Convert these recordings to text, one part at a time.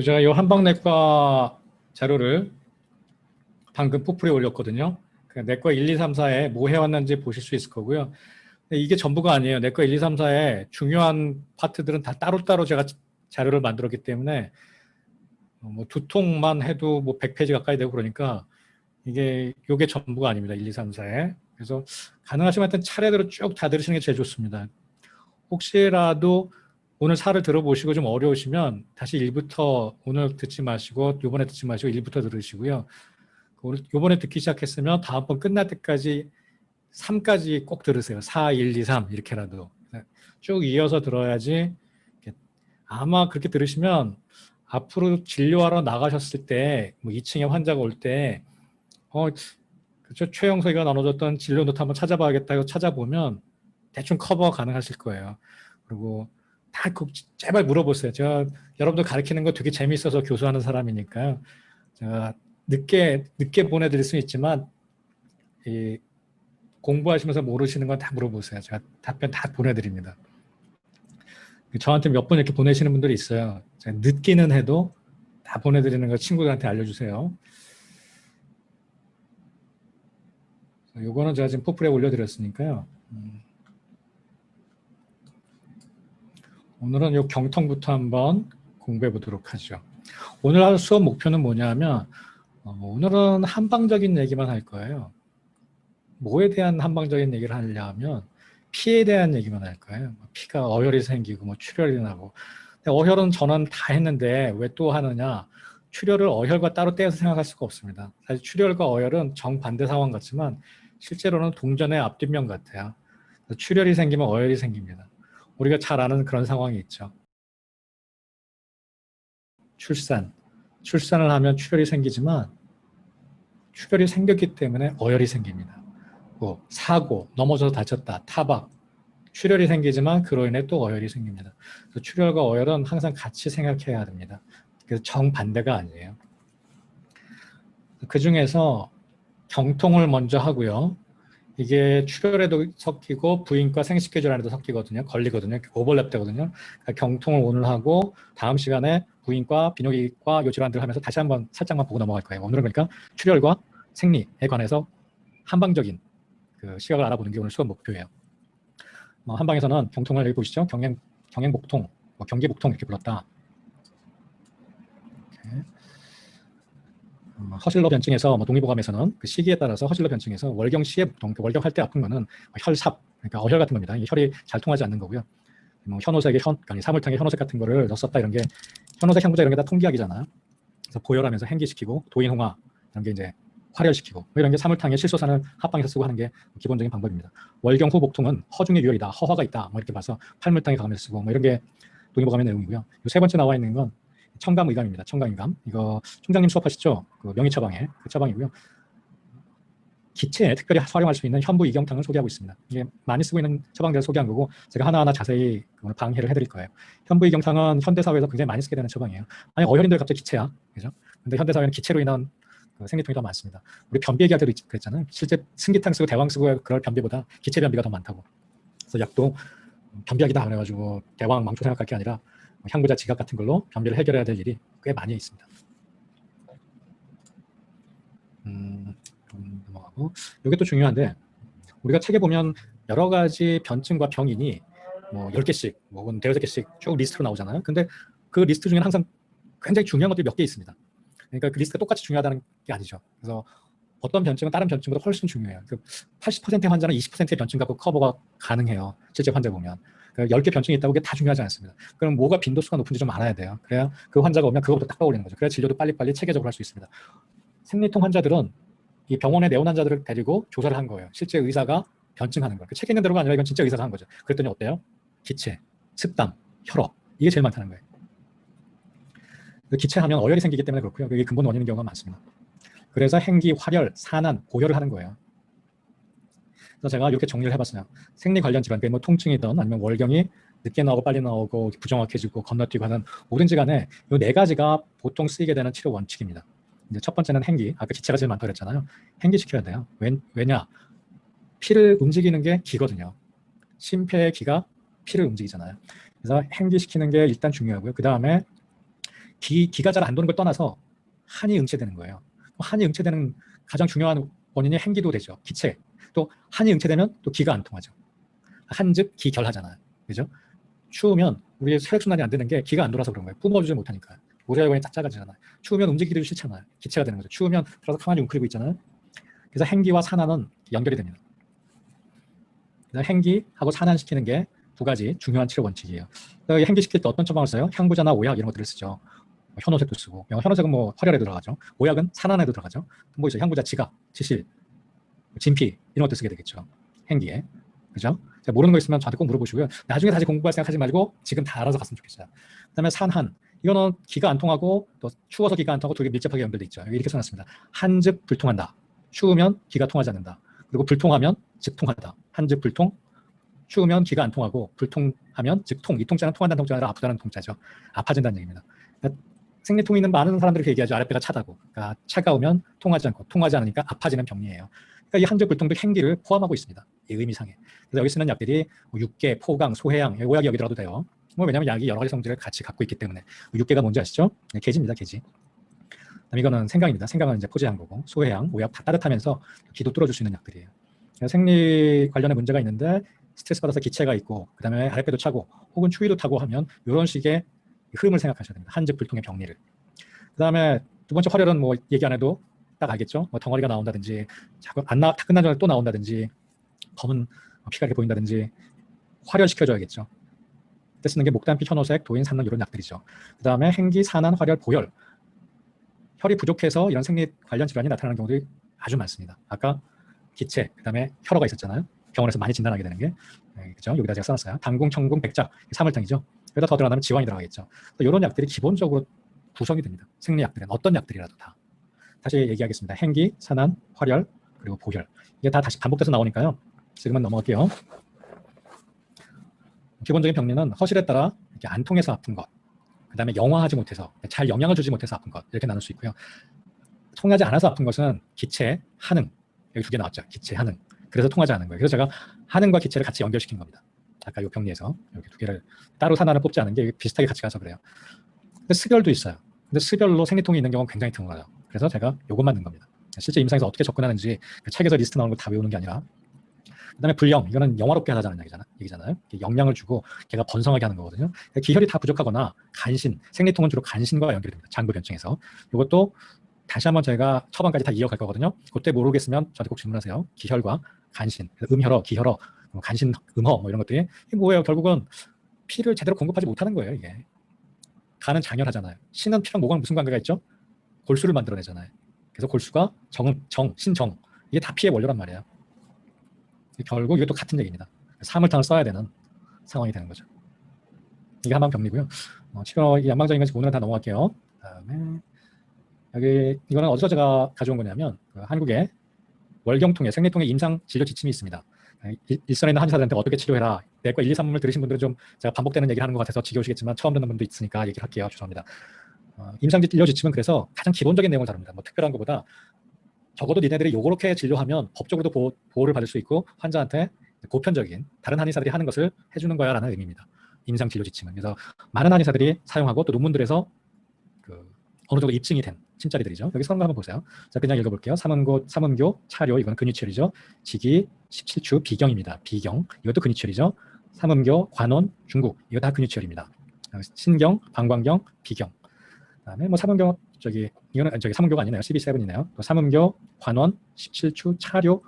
제가 이 한방내과 자료를 방금 포프에 올렸거든요. 내과 1, 2, 3, 4에 뭐 해왔는지 보실 수 있을 거고요. 근데 이게 전부가 아니에요. 내과 1, 2, 3, 4에 중요한 파트들은 다 따로따로 제가 자료를 만들었기 때문에 뭐 두통만 해도 뭐 100페이지 가까이 되고 그러니까 요게 전부가 아닙니다. 1, 2, 3, 4에. 그래서 가능하시면 하여튼 차례대로 쭉 다 들으시는 게 제일 좋습니다. 혹시라도 오늘 사를 들어보시고 좀 어려우시면 다시 1부터 오늘 듣지 마시고 요번에 듣지 마시고 1부터 들으시고요. 요번에 듣기 시작했으면 다음번 끝날 때까지 3까지 꼭 들으세요. 4, 1, 2, 3 이렇게라도. 쭉 이어서 들어야지 아마 그렇게 들으시면 앞으로 진료하러 나가셨을 때 뭐 2층에 환자가 올 때 그렇죠. 최영석이가 나눠줬던 진료 노트 한번 찾아봐야겠다 고 찾아보면 대충 커버 가능하실 거예요. 그리고 다 제발 물어보세요. 제가 여러분들 가르치는 거 되게 재미있어서 교수하는 사람이니까요. 제가 늦게 보내드릴 수는 있지만 공부하시면서 모르시는 건 다 물어보세요. 제가 답변 다 보내드립니다. 저한테 몇 번 이렇게 보내시는 분들이 있어요. 제가 늦기는 해도 다 보내드리는 거 친구들한테 알려주세요. 요거는 제가 지금 포프에 올려드렸으니까요. 오늘은 요 경통부터 한번 공부해 보도록 하죠. 오늘 할 수업 목표는 뭐냐면 오늘은 한방적인 얘기만 할 거예요. 뭐에 대한 한방적인 얘기를 하려면 피에 대한 얘기만 할 거예요. 피가 어혈이 생기고 뭐 출혈이 나고. 어혈은 저는 다 했는데 왜 또 하느냐. 출혈을 어혈과 따로 떼어서 생각할 수가 없습니다. 사실 출혈과 어혈은 정반대 상황 같지만 실제로는 동전의 앞뒷면 같아요. 출혈이 생기면 어혈이 생깁니다. 우리가 잘 아는 그런 상황이 있죠. 출산을 하면 출혈이 생기지만 출혈이 생겼기 때문에 어혈이 생깁니다. 뭐 사고, 넘어져서 다쳤다, 타박, 출혈이 생기지만 그로 인해 또 어혈이 생깁니다. 그래서 출혈과 어혈은 항상 같이 생각해야 됩니다. 그래서 정반대가 아니에요. 그 중에서 경통을 먼저 하고요. 이게 출혈에도 섞이고 부인과 생식계질 안에도 섞이거든요. 걸리거든요. 오버랩 되거든요. 그러니까 경통을 오늘 하고 다음 시간에 부인과 비뇨기과 요 질환들 하면서 다시 한번 살짝만 보고 넘어갈 거예요. 오늘은 그러니까 출혈과 생리에 관해서 한방적인 그 시각을 알아보는 게 오늘 수업 목표예요. 한방에서는 경통을 여기 보시죠. 경행복통, 경계복통 이렇게 불렀다. 이렇게. 허슬러 변증에서 동의보감에서는 그 시기에 따라서 허슬러 변증에서 월경시의 복통, 월경할 때 아픈 거는 혈삽, 그러니까 어혈 같은 겁니다. 혈이 잘 통하지 않는 거고요. 현오색의 아니 사물탕에 현오색 같은 거를 넣었다 이런 게 현오색 향부자 이런 게 다 통기약이잖아요. 그래서 보혈하면서 행기시키고 도인홍화 이런 게 이제 활혈시키고 이런 게 사물탕에 실소산을 합방해서 쓰고 하는 게 기본적인 방법입니다. 월경후 복통은 허중의 유혈이다, 허화가 있다, 뭐 이렇게 봐서 팔물탕에 감을 쓰고 뭐 이런 게 동의보감의 내용이고요. 세 번째 나와 있는 건 청감의감입니다. 청감의감. 이거 총장님 수업하시죠? 그 명의처방에 그 처방이고요. 기체에 특별히 활용할 수 있는 현부 이경탕을 소개하고 있습니다. 이게 많이 쓰고 있는 처방들을 소개한 거고 제가 하나하나 자세히 오늘 방해를 해드릴 거예요. 현부 이경탕은 현대사회에서 굉장히 많이 쓰게 되는 처방이에요. 아니 어혈인들 갑자기 기체야, 그죠? 근데 현대사회는 기체로 인한 그 생리통이 더 많습니다. 우리 변비 얘기할 때도 그랬잖아요. 실제 승기탕 쓰고 대왕 쓰고 그럴 변비보다 기체 변비가 더 많다고. 그래서 약도 변비약이다 그래가지고 대왕 망초 생각할 게 아니라 향부자 지각 같은 걸로 변비를 해결해야 될 일이 꽤 많이 있습니다. 넘어가고 이게 또 중요한데 우리가 책에 보면 여러 가지 변증과 병인이 뭐 10개씩 혹은 대여섯 개씩 쭉 리스트로 나오잖아요. 근데 그 리스트 중에는 항상 굉장히 중요한 것들이 몇 개 있습니다. 그러니까 그 리스트가 똑같이 중요하다는 게 아니죠. 그래서 어떤 변증은 다른 변증보다 훨씬 중요해요. 80%의 환자는 20%의 변증 갖고 커버가 가능해요. 실제 환자 보면. 10개 변증이 있다고 그게 다 중요하지 않습니다. 그럼 뭐가 빈도수가 높은지 좀 알아야 돼요. 그래야 그 환자가 오면 그거부터 딱 떠올리는 거죠. 그래야 진료도 빨리빨리 체계적으로 할 수 있습니다. 생리통 환자들은 이 병원에 내원 환자들을 데리고 조사를 한 거예요. 실제 의사가 변증하는 거예요. 책 있는 대로가 아니라 이건 진짜 의사가 한 거죠. 그랬더니 어때요? 기체, 습담, 혈업 이게 제일 많다는 거예요. 기체하면 어혈이 생기기 때문에 그렇고요. 이게 근본 원인인 경우가 많습니다. 그래서 행기, 활혈, 산한, 고혈을 하는 거예요. 그래서 제가 이렇게 정리를 해봤어요. 생리 관련 질환, 뭐 통증이든 아니면 월경이 늦게 나오고 빨리 나오고 부정확해지고 건너뛰고 하는 뭐든지 간에 이 네 가지가 보통 쓰이게 되는 치료 원칙입니다. 이제 첫 번째는 행기, 아까 기체가 제일 많다고 그랬잖아요. 행기시켜야 돼요. 왜냐? 피를 움직이는 게 기거든요. 심폐의 기가 피를 움직이잖아요. 그래서 행기시키는 게 일단 중요하고요. 그 다음에 기가 잘 안 도는 걸 떠나서 한이 응체되는 거예요. 한이 응체되는 가장 중요한 원인이 행기도 되죠. 기체. 또 한이 응체되면 또 기가 안 통하죠. 한즉 기결하잖아요. 그죠? 추우면 우리 혈액순환이 안 되는 게 기가 안 돌아서 그런 거예요. 뿜어주지 못하니까. 모세혈관이 딱 작아지잖아요. 추우면 움직이기도 싫잖아요. 기체가 되는 거죠. 추우면 들어서 가만히 웅크리고 있잖아요. 그래서 행기와 산화는 연결이 됩니다. 그래서 행기하고 산화시키는 게 두 가지 중요한 치료 원칙이에요. 행기시킬 때 어떤 처방을 써요? 향부자나 오약 이런 것들을 쓰죠. 현오색도 쓰고. 현오색은 뭐 활혈에 들어가죠. 오약은 산화에도 들어가죠. 뭐 있어요? 향부자, 지각, 지실, 진피 이런 것도 쓰게 되겠죠. 행기에. 그죠? 모르는 거 있으면 저한테 꼭 물어보시고요. 나중에 다시 공부할 생각하지 말고 지금 다 알아서 갔으면 좋겠어요. 그다음에 산한. 이거는 기가 안 통하고 또 추워서 기가 안 통하고 두 개 밀접하게 연결돼 있죠. 여기 이렇게 써놨습니다. 한즉 불통한다. 추우면 기가 통하지 않는다. 그리고 불통하면 즉 통하다. 한즉 불통. 추우면 기가 안 통하고 불통하면 즉 통. 이 통자는 통한다는 통자가 아니라 아프다는 통자죠. 아파진다는 얘기입니다. 그러니까 생리통이 있는 많은 사람들이 이렇게 얘기하죠. 아랫배가 차다고. 그러니까 차가우면 통하지 않고 통하지 않으니까 아파지는 병리예요. 그러니까 이 한즉 불통도 행기를 포함하고 있습니다. 이 의미상에. 그래서 여기 쓰는 약들이 육계, 포강, 소해양, 오약이 여기 들어가도 돼요. 왜냐하면 약이 여러 가지 성질을 같이 갖고 있기 때문에. 육계가 뭔지 아시죠? 계지입니다. 계지. 그다음에 이거는 생강입니다. 생강은 이제 포제한 거고, 소해양, 오약 다 따뜻하면서 기도 뚫어줄 수 있는 약들이에요. 생리 관련의 문제가 있는데 스트레스 받아서 기체가 있고, 그다음에 아랫배도 차고, 혹은 추위도 타고 하면 이런 식의 흐름을 생각하셔야 됩니다. 한즉 불통의 병리를. 그다음에 두 번째 활혈은 뭐 얘기 안 해도 딱 알겠죠? 뭐 덩어리가 나온다든지, 자꾸 다 끝난 전에 또 나온다든지, 검은 피가 이렇게 보인다든지 활혈시켜줘야겠죠. 그때 쓰는 게 목단피, 현오색, 도인, 산능 이런 약들이죠. 그다음에 행기, 산한, 활혈, 보혈. 혈이 부족해서 이런 생리 관련 질환이 나타나는 경우들이 아주 많습니다. 아까 기체, 그다음에 혈어가 있었잖아요. 병원에서 많이 진단하게 되는 게. 그죠? 여기다 제가 써놨어요. 당궁, 청궁, 백작, 사물탕이죠. 여기다 더 들어가면 지왕이 들어가겠죠. 이런 약들이 기본적으로 구성이 됩니다. 생리약들은 어떤 약들이라도 다. 다시 얘기하겠습니다. 행기, 산한, 활혈, 그리고 보혈. 이게 다 다시 반복돼서 나오니까요. 지금은 넘어갈게요. 기본적인 병리는 허실에 따라 이렇게 안 통해서 아픈 것, 그 다음에 영화하지 못해서, 잘 영향을 주지 못해서 아픈 것, 이렇게 나눌 수 있고요. 통하지 않아서 아픈 것은 기체, 한응. 여기 두 개 나왔죠. 기체, 한응. 그래서 통하지 않은 거예요. 그래서 제가 한응과 기체를 같이 연결시킨 겁니다. 아까 이 병리에서 이렇게 두 개를 따로 하나를 뽑지 않은 게 비슷하게 같이 가서 그래요. 근데 습열도 있어요. 근데 습열로 생리통이 있는 경우는 굉장히 드물어요. 그래서 제가 요것만 넣은 겁니다. 실제 임상에서 어떻게 접근하는지 그 책에서 리스트 나오는 거 다 외우는 게 아니라. 그다음에 불영, 이거는 영화롭게 하자는 얘기잖아요. 영양을 주고 걔가 번성하게 하는 거거든요. 기혈이 다 부족하거나 간신, 생리통은 주로 간신과 연결이 됩니다. 장부변증에서. 이것도 다시 한번 제가 처방까지 다 이어갈 거거든요. 그때 모르겠으면 저한테 꼭 질문하세요. 기혈과 간신, 음혈어, 기혈어, 간신, 음허 뭐 이런 것들이 이게 뭐예요? 결국은 피를 제대로 공급하지 못하는 거예요. 이게. 간은 장혈하잖아요. 신은 피랑 뭐가 무슨 관계가 있죠? 골수를 만들어내잖아요. 그래서 골수가 신정, 이게 다 피의 원료란 말이에요. 결국 이것도 같은 얘기입니다. 사물탕을 써야 되는 상황이 되는 거죠. 이게 한방 병리고요. 치료 양방적인 건지 오늘은 다 넘어갈게요. 그다음에 여기 이거는 어디서 제가 가져온 거냐면 그 한국의 월경통에 생리통에 임상 진료 지침이 있습니다. 일선에 있는 한의사들한테 어떻게 치료해라. 내과 1, 2, 3문을 들으신 분들은 좀 제가 반복되는 얘기를 하는 것 같아서 지겨우시겠지만 처음 듣는 분도 있으니까 얘기를 할게요. 죄송합니다. 임상 진료 지침은 그래서 가장 기본적인 내용을 다룹니다. 뭐 특별한 것보다 적어도 니네들이 요렇게 진료하면 법적으로도 보호를 받을 수 있고 환자한테 보편적인 다른 한의사들이 하는 것을 해주는 거야 라는 의미입니다. 임상 진료 지침은. 그래서 많은 한의사들이 사용하고 또 논문들에서 그 어느 정도 입증이 된 침자리들이죠. 여기 성거 한번 보세요. 자, 그냥 읽어볼게요. 삼음교, 차료, 이거는 근위치열이죠. 지기, 17추, 비경입니다. 비경, 이것도 근위치열이죠. 삼음교, 관원, 중국, 이거 다 근위치열입니다. 신경, 방광경, 비경. 그다음에 뭐 삼음교 이거는 삼음교가 아니네요. CB7이네요. 또 삼음교, 관원, 17추, 차료,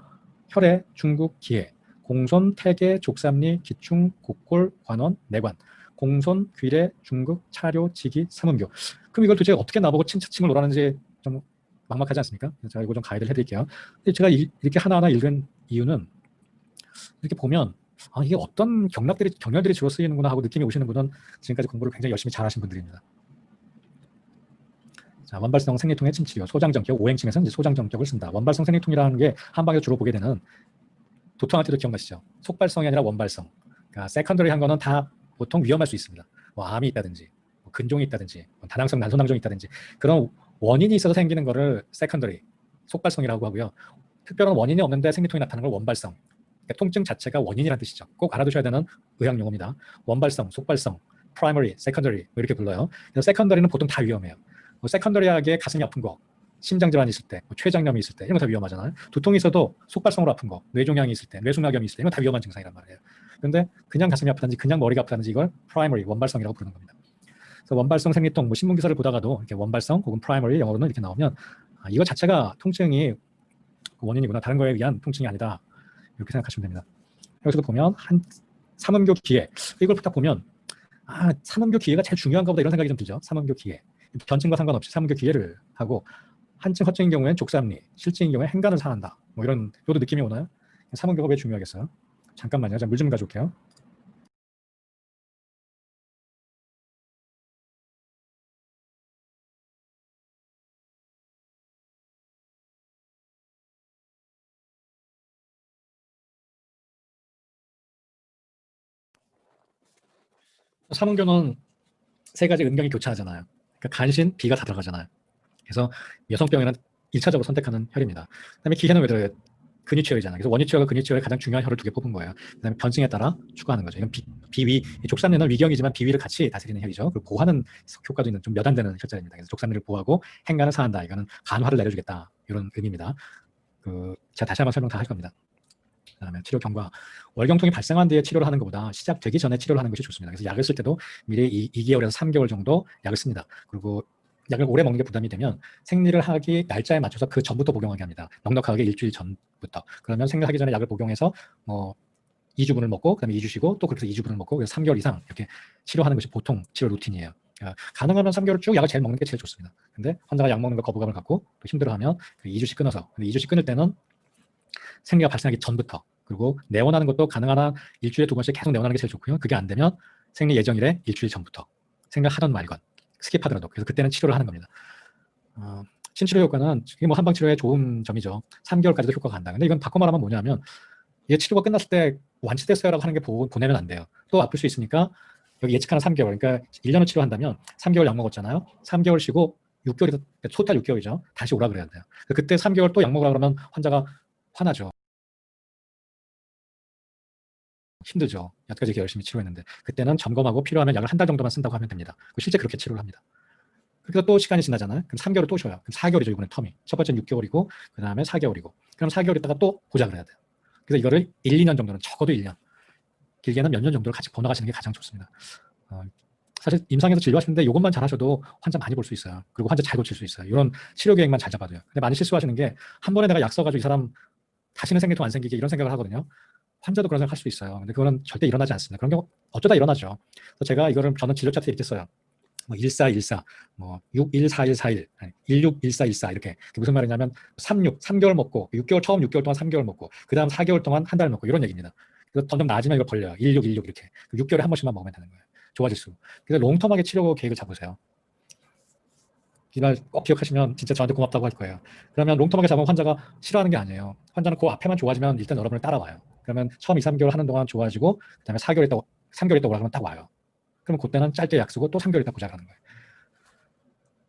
혈액, 중국, 기해, 공손, 태계, 족삼리, 기충, 곡골, 관원, 내관, 공손, 귀래, 중국, 차료, 지기, 삼음교. 그럼 이걸 도대체 어떻게 나보고 침을 놓으라는지 좀 막막하지 않습니까? 제가 이거 좀 가이드를 해드릴게요. 제가 이렇게 하나하나 읽은 이유는 이렇게 보면 이게 어떤 경렬들이 주로 쓰이는구나 하고 느낌이 오시는 분은 지금까지 공부를 굉장히 열심히 잘하신 분들입니다. 자, 원발성 생리통의 침치료, 소장정격, 오행침에서는 이제 소장정격을 쓴다. 원발성 생리통이라는 게 한방에 주로 보게 되는 도통할 때도 기억나시죠? 속발성이 아니라 원발성. 그러니까 세컨더리 한 거는 다 보통 위험할 수 있습니다. 뭐 암이 있다든지, 뭐 근종이 있다든지, 뭐 다낭성 난소낭종이 있다든지 그런 원인이 있어서 생기는 거를 세컨더리, 속발성이라고 하고요. 특별한 원인이 없는데 생리통이 나타나는 걸 원발성. 그러니까 통증 자체가 원인이라는 뜻이죠. 꼭 알아두셔야 되는 의학 용어입니다. 원발성, 속발성, primary, secondary 뭐 이렇게 불러요. 그래서 secondary는 보통 다 위험해요. 뭐 secondary하게 가슴이 아픈 거, 심장 질환이 있을 때, 뭐 췌장염이 있을 때 이런 거 다 위험하잖아요. 두통이 있어도 속발성으로 아픈 거, 뇌종양이 있을 때, 뇌수막염이 있을 때 이런 거 다 위험한 증상이란 말이에요. 그런데 그냥 가슴이 아프다든지 그냥 머리가 아프다든지 이걸 primary, 원발성이라고 부르는 겁니다. 그래서 원발성 생리통, 뭐 신문 기사를 보다가도 이렇게 원발성 혹은 primary 영어로는 이렇게 나오면 이거 자체가 통증이 원인이구나, 다른 거에 의한 통증이 아니다, 이렇게 생각하시면 됩니다. 여기서도 보면 한 삼음교 기회, 이걸 딱 보면 삼음교 기회가 제일 중요한가 보다 이런 생각이 좀 들죠. 삼음교 기회, 변증과 상관없이 삼음교 기회를 하고, 한층 허증인 경우에는 족삼리, 실증인 경우에 행간을 상한다, 뭐 이런 요도 느낌이 오나요? 삼음교가 왜 중요하겠어요? 잠깐만요, 제가 물 좀 가져올게요. 삼음교는 세 가지 음경이 교차하잖아요. 그러니까 간신, 비가 다 들어가잖아요. 그래서 여성병에는 1차적으로 선택하는 혈입니다. 그다음에 기회는 왜 들어요? 근위치혈이잖아요. 그래서 원위치혈과 근위치혈의 가장 중요한 혈을 두 개 뽑은 거예요. 그다음에 변증에 따라 추가하는 거죠. 이건 비위, 족삼리는 위경이지만 비위를 같이 다스리는 혈이죠. 그리고 보호하는 효과도 있는 좀 몇 안 되는 혈자입니다. 그래서 족삼리를 보호하고 행간을 사한다. 이거는 간화를 내려주겠다, 이런 의미입니다. 제가 다시 한번 설명 다 할 겁니다. 그다음에 치료 경과, 월경통이 발생한 뒤에 치료를 하는 것보다 시작되기 전에 치료를 하는 것이 좋습니다. 그래서 약을 쓸 때도 미리 2개월에서 3개월 정도 약을 씁니다. 그리고 약을 오래 먹는 게 부담이 되면 생리를 하기 날짜에 맞춰서 그 전부터 복용하게 합니다. 넉넉하게 일주일 전부터. 그러면 생리하기 전에 약을 복용해서 뭐 2주분을 먹고 그다음에 2주 쉬고 또 그렇게 해서 2주분을 먹고 그래서 3개월 이상 이렇게 치료하는 것이 보통 치료 루틴이에요. 가능하면 3개월 쭉 약을 제일 먹는 게 제일 좋습니다. 근데 환자가 약 먹는 거 거부감을 갖고 또 힘들어하면 2주씩 끊어서, 근데 2주씩 끊을 때는 생리가 발생하기 전부터, 그리고 내원하는 것도 가능한 한 일주일에 2번씩 계속 내원하는 게 제일 좋고요. 그게 안 되면 생리 예정일에 일주일 전부터, 생리를 하던 말건 스킵하더라도, 그래서 그때는 치료를 하는 겁니다. 신치료 효과는 이게 뭐 한방 치료의 좋은 점이죠. 3개월까지도 효과가 간다. 근데 이건 바꿔 말하면 뭐냐면, 얘 치료가 끝났을 때 완치됐어요라고 하는 게 보내면 안 돼요. 또 아플 수 있으니까 여기 예측하는 3개월, 그러니까 1년을 치료한다면 3개월 약 먹었잖아요. 3개월 쉬고 6개월이 토탈 6개월이죠. 다시 오라 그래야 돼요. 그때 3개월 또 약 먹으라 그러면 환자가 화나죠. 힘들죠. 여태까지 이렇게 열심히 치료했는데. 그때는 점검하고 필요하면 약을 한 달 정도만 쓴다고 하면 됩니다. 실제 그렇게 치료를 합니다. 그래서 또 시간이 지나잖아요. 그럼 3개월을 또 쉬어요. 그럼 4개월이죠, 이번에 텀이. 첫 번째는 6개월이고 그 다음에 4개월이고. 그럼 4개월 있다가 또 보자 그래야 돼요. 그래서 이거를 1, 2년 정도는, 적어도 1년, 길게는 몇 년 정도를 같이 번화가시는 게 가장 좋습니다. 사실 임상에서 진료하시는데 이것만 잘하셔도 환자 많이 볼 수 있어요. 그리고 환자 잘 고칠 수 있어요. 이런 치료 계획만 잘 잡아도요. 근데 많이 실수하시는 게, 한 번에 내가 약 써가지고 이 사람 다시는 생리통 안 생기게 이런 생각을 하거든요. 환자도 그런 생각 할 수 있어요. 근데 그거는 절대 일어나지 않습니다. 그런 경우 어쩌다 일어나죠. 그래서 제가 이거를, 저는 진료 차트에 이렇게 써요. 뭐 1414, 뭐 614141, 161414 이렇게. 그게 무슨 말이냐면 36, 3개월 먹고 6개월, 처음 6개월 동안 3개월 먹고 그다음 4개월 동안 한 달 먹고, 이런 얘기입니다. 그래서 점점 나아지면 이걸 벌려요. 1616 이렇게. 6개월에 한 번씩만 먹으면 되는 거예요. 좋아질 수. 그래서 롱텀하게 치료 계획을 잡으세요. 이말 꼭 기억하시면 진짜 저한테 고맙다고 할 거예요. 그러면 롱텀하게 잡으면 환자가 싫어하는 게 아니에요. 환자는 그 앞에만 좋아지면 일단 여러분을 따라와요. 그러면 처음 2, 3개월 하는 동안 좋아지고 그다음에 4개월 있다, 3개월 있다 오라 그러면 딱 와요. 그럼 그때는 짧게 약 쓰고 또 3개월 있다 보자라는 거예요.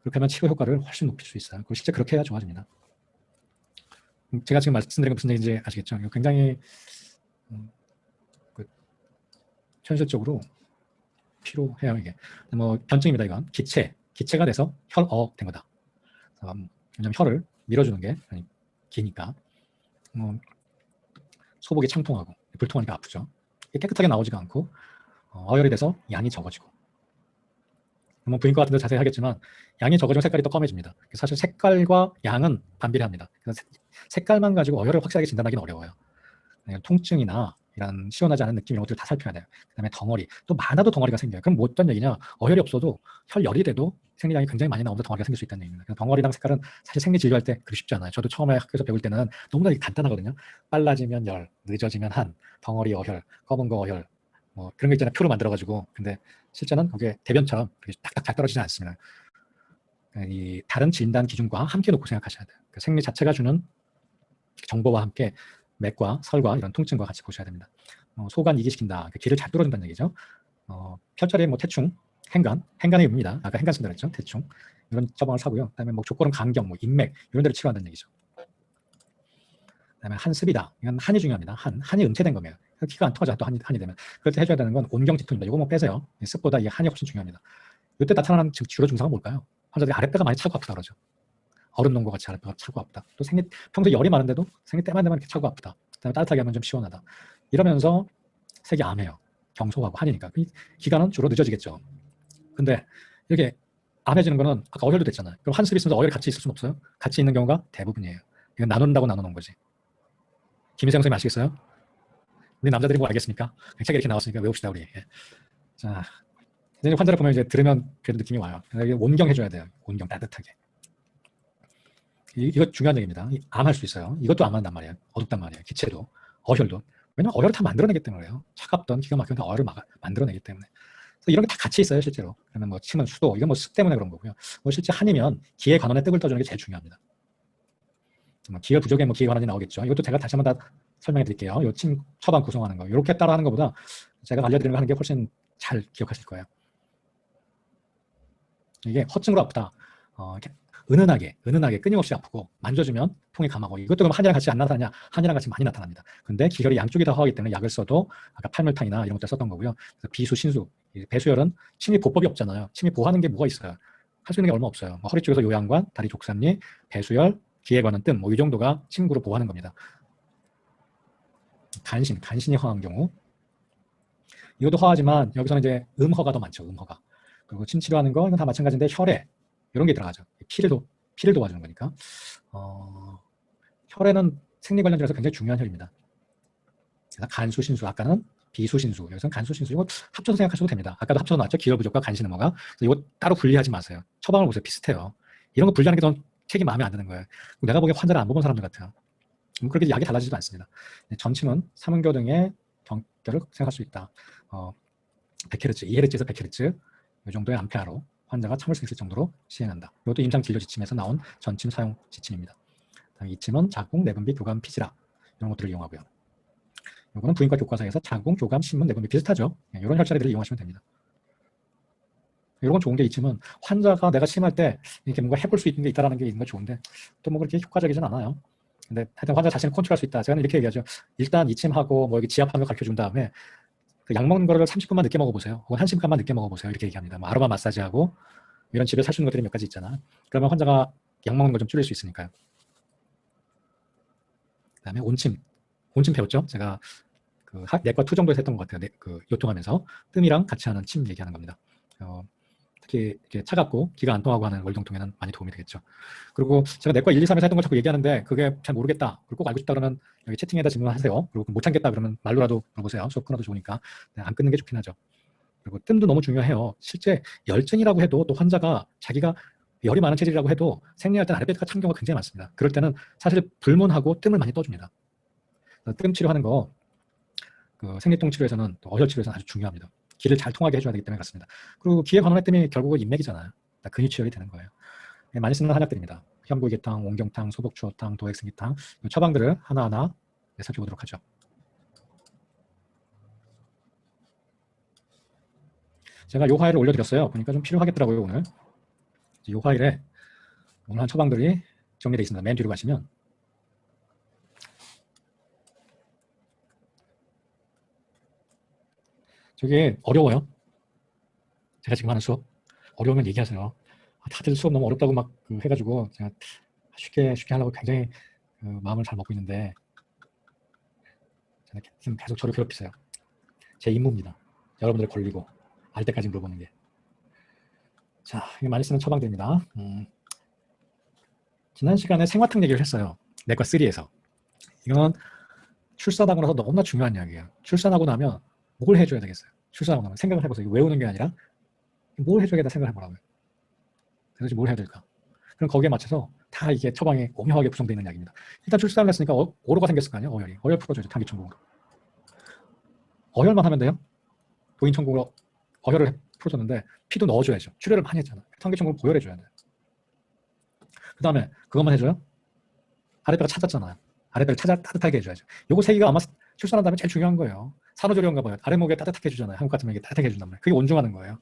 그렇게 하면 치료 효과를 훨씬 높일 수 있어요. 그리고 실제 그렇게 해야 좋아집니다. 제가 지금 말씀드린 게 무슨 얘기인지 아시겠죠? 굉장히 현실적으로 필요해요, 이게. 뭐 변증입니다, 이건. 기체가 돼서 된 거다. 왜냐면 혈을 밀어주는 게 기니까. 소복이 창통하고 불통하니까 아프죠. 깨끗하게 나오지가 않고 어혈이 돼서 양이 적어지고. 뭐 부인과 같은 데 자세히 하겠지만 양이 적어지면 색깔이 또 검해집니다. 사실 색깔과 양은 반비례합니다. 그래서 색깔만 가지고 어혈을 확실하게 진단하기는 어려워요. 통증이나 이런 시원하지 않은 느낌, 이런 것들을 다 살펴야 돼요. 그다음에 덩어리, 또 많아도 덩어리가 생겨요. 그럼 뭐 어떤 얘기냐, 어혈이 없어도 혈열이 돼도 생리량이 굉장히 많이 나오면서 덩어리가 생길 수 있다는 얘기입니다. 그래서 덩어리랑 색깔은 사실 생리 진료할 때 그리 쉽지 않아요. 저도 처음에 학교에서 배울 때는 너무나 간단하거든요. 빨라지면 열, 늦어지면 한, 덩어리 어혈, 검은 거 어혈, 뭐 그런 거 있잖아요, 표로 만들어가지고. 근데 실제는 그게 대변처럼 딱딱 잘 떨어지지 않습니다. 이 다른 진단 기준과 함께 놓고 생각하셔야 돼요. 생리 자체가 주는 정보와 함께 맥과 설과 이런 통증과 같이 보셔야 됩니다. 소관 이기시킨다, 귀를 잘 뚫어준다는 얘기죠. 혈자리, 뭐 태충, 행간의 의미입니다. 아까 행간 쓴다 그랬죠. 태충, 이런 처방을 사고요. 그다음에 뭐 족골은 간경, 뭐 인맥, 이런 데를 치료한다는 얘기죠. 그다음에 한습이다. 이건 한이 중요합니다. 한이 응체된 거예요. 기가 안 통하죠. 또 한이 되면. 그럴 때 해줘야 되는 건 온경지통입니다. 이거 뭐 빼세요. 습보다 이게 한이 훨씬 중요합니다. 이때 나타나는 주로 증상은 뭘까요? 환자들이 아랫배가 많이 차고 아프다 그러죠. 얼음 놓은 것 같이 아랫배가 차고 아프다. 또 평소에 열이 많은데도 생리 때만 되면 이렇게 차고 아프다. 그다음에 따뜻하게 하면 좀 시원하다. 이러면서 색이 암해요. 경소하고 한이니까. 기간은 주로 늦어지겠죠. 근데 이렇게 암해지는 거는 아까 어혈도 됐잖아요. 그럼 한습이 있으면서 어혈이 같이 있을 수는 없어요. 같이 있는 경우가 대부분이에요. 이건 나눈다고 나눠놓은 거지. 김희생 선생님 아시겠어요? 우리 남자들이 뭐 알겠습니까? 책에 이렇게 나왔으니까 외웁시다 우리. 예. 자, 이제 환자를 보면 이제 들으면 그래도 느낌이 와요. 온경 해줘야 돼요. 온경 따뜻하게. 이거 중요한 얘기입니다. 암할 수 있어요. 이것도 암한단 말이에요. 어둡단 말이에요. 기체도, 어혈도. 왜냐면 어혈을 다 만들어내기 때문에 그래요. 차갑던 기가 막히던 어혈을 만들어내기 때문에. 그래서 이런 게 다 같이 있어요, 실제로. 그러면 뭐 침은 수도, 이건 뭐 습 때문에 그런 거고요. 뭐 실제 한이면 기의 관원에 떡을 떠주는 게 제일 중요합니다. 기혈 부족에 뭐 기의 관원이 나오겠죠. 이것도 제가 다시 한번 다 설명해 드릴게요. 요 침 처방 구성하는 거. 이렇게 따라 하는 것보다 제가 알려드리는 거 하는 게 훨씬 잘 기억하실 거예요. 이게 허증으로 아프다. 이렇게 은은하게 끊임없이 아프고 만져주면 통이 감하고 이것도 그럼 한이랑 같이 안 나타나냐? 한이랑 같이 많이 나타납니다. 근데 기혈이 양쪽이 다 허하기 때문에 약을 써도 아까 팔물탕이나 이런 것들 썼던 거고요. 비수, 신수, 배수혈은 침입 보법이 없잖아요. 침입 보호하는 게 뭐가 있어요? 할 수 있는 게 얼마 없어요. 뭐 허리 쪽에서 요양관, 다리 족삼리, 배수혈, 기에 관한 뜸, 뭐 이 정도가 침구로 보호하는 겁니다. 간신이 허한 경우 이것도 허하지만 여기서는 이제 음허가 더 많죠. 음허가. 그리고 침 치료하는 거 이건 다 마찬가지인데 혈액 이런 게 들어가죠. 피를 도와주는 거니까. 혈액은 생리 관련돼서 굉장히 중요한 혈입니다. 그래서 간수, 신수, 아까는 비수, 신수, 여기서는 간수, 신수. 이거 합쳐서 생각하셔도 됩니다. 아까도 합쳐서 나왔죠. 기혈 부족과 간신 음허가. 이거 따로 분리하지 마세요. 처방을 보세요. 비슷해요. 이런 거 분리하는 게 더 책이 마음에 안 드는 거예요. 내가 보기엔 환자를 안 보본 사람들 같아요. 그렇게 약이 달라지지도 않습니다. 전침은 삼은교 등의 경결을 생각할 수 있다. 100Hz, 2Hz에서 100Hz 이 정도의 암페아로 환자가 참을 수 있을 정도로 시행한다. 이것도 임상 진료 지침에서 나온 전침 사용 지침입니다. 이침은 자궁, 내분비, 교감, 피지라 이런 것들을 이용하고요. 이거는 부인과 교과서에서 자궁, 교감, 신문, 내분비 비슷하죠. 이런 혈자리들을 이용하시면 됩니다. 이런 건 좋은 게 이침은 환자가 내가 심할 때 이렇게 뭔가 해볼 수 있는 게 있다는 게 있는 건 좋은데 또 뭐 그렇게 효과적이진 않아요. 근데 하여튼 환자 자신을 컨트롤할 수 있다. 제가 이렇게 얘기하죠. 일단 이침하고 뭐 여기 지압하는 거 가르쳐 준 다음에 그 약 먹는 거를 30분만 늦게 먹어보세요. 혹은 1시간만 늦게 먹어보세요. 이렇게 얘기합니다. 뭐 아로마 마사지하고 이런 집에서 할 수 있는 것들이 몇 가지 있잖아. 그러면 환자가 약 먹는 걸 좀 줄일 수 있으니까요. 그다음에 온침 배웠죠? 제가 그 내과 투 정도에서 했던 것 같아요. 그 요통하면서 뜸이랑 같이 하는 침 얘기하는 겁니다. 특히 이렇게 차갑고 기가 안 통하고 하는 월동통에는 많이 도움이 되겠죠. 그리고 제가 내과 1, 2, 3에서 했던 걸 자꾸 얘기하는데 그게 잘 모르겠다. 그리고 꼭 알고 싶다 그러면 여기 채팅에다 질문하세요. 그리고 못 참겠다 그러면 말로라도 물어보세요. 수업 끊어도 좋으니까. 안 끊는 게 좋긴 하죠. 그리고 뜸도 너무 중요해요. 실제 열증이라고 해도 또 환자가 자기가 열이 많은 체질이라고 해도 생리할 때는 아랫배가 찬 경우가 굉장히 많습니다. 그럴 때는 사실 불문하고 뜸을 많이 떠줍니다. 뜸 치료하는 거 그 생리통 치료에서는 또 어혈 치료에서는 아주 중요합니다. 기를 잘 통하게 해줘야 되기 때문에 그렇습니다. 그리고 기에 관한 뜸이 결국은 인맥이잖아요. 근육치열이 되는 거예요. 많이 쓰는 한약들입니다. 현부이계탕, 온경탕, 소복추어탕, 도액승기탕 이 처방들을 하나하나 살펴보도록 하죠. 제가 이 파일을 올려드렸어요. 보니까 좀 필요하겠더라고요. 오늘 이 파일에 오늘 한 처방들이 정리되어 있습니다. 맨 뒤로 가시면 저게 어려워요. 제가 지금 하는 수업 어려우면 얘기하세요. 다들 수업 너무 어렵다고 막 해가지고 제가 쉽게 하려고 굉장히 마음을 잘 먹고 있는데 계속 저를 괴롭히세요. 제 임무입니다. 여러분들 걸리고 알 때까지 물어보는 게. 자, 이게 많이 쓰는 처방들입니다. 지난 시간에 생화탕 얘기를 했어요. 내과 3에서. 이건 출산하고 나서 너무나 중요한 이야기예요. 출산하고 나면 뭘 해줘야 되겠어요? 출산하고 나면 생각을 해보세요. 이거 외우는 게 아니라 뭘 해줘야겠다 생각을 해보라고요. 그래서 뭘 해야 될까? 그럼 거기에 맞춰서 다 이게 처방이 오묘하게 구성되어 있는 약입니다. 일단 출산을 했으니까 오로가 생겼을 거 아니에요? 어혈 풀어줘야죠. 당기천국으로. 어혈만 하면 돼요? 도인천국으로 어혈을 풀어줬는데 피도 넣어줘야죠. 출혈을 많이 했잖아. 당기천국으로 보혈해줘야 돼요. 그 다음에 그것만 해줘요? 아랫배가 찾았잖아요. 아랫배를 따뜻하게 해줘야죠. 요거 세 개가 아마 출산한 다음에 제일 중요한 거예요. 산후조리원가 봐요. 아랫목에 따뜻하게 해주잖아요. 한국 같으면 이게 따뜻하게 해준단 말이에요. 그게 온중하는 거예요.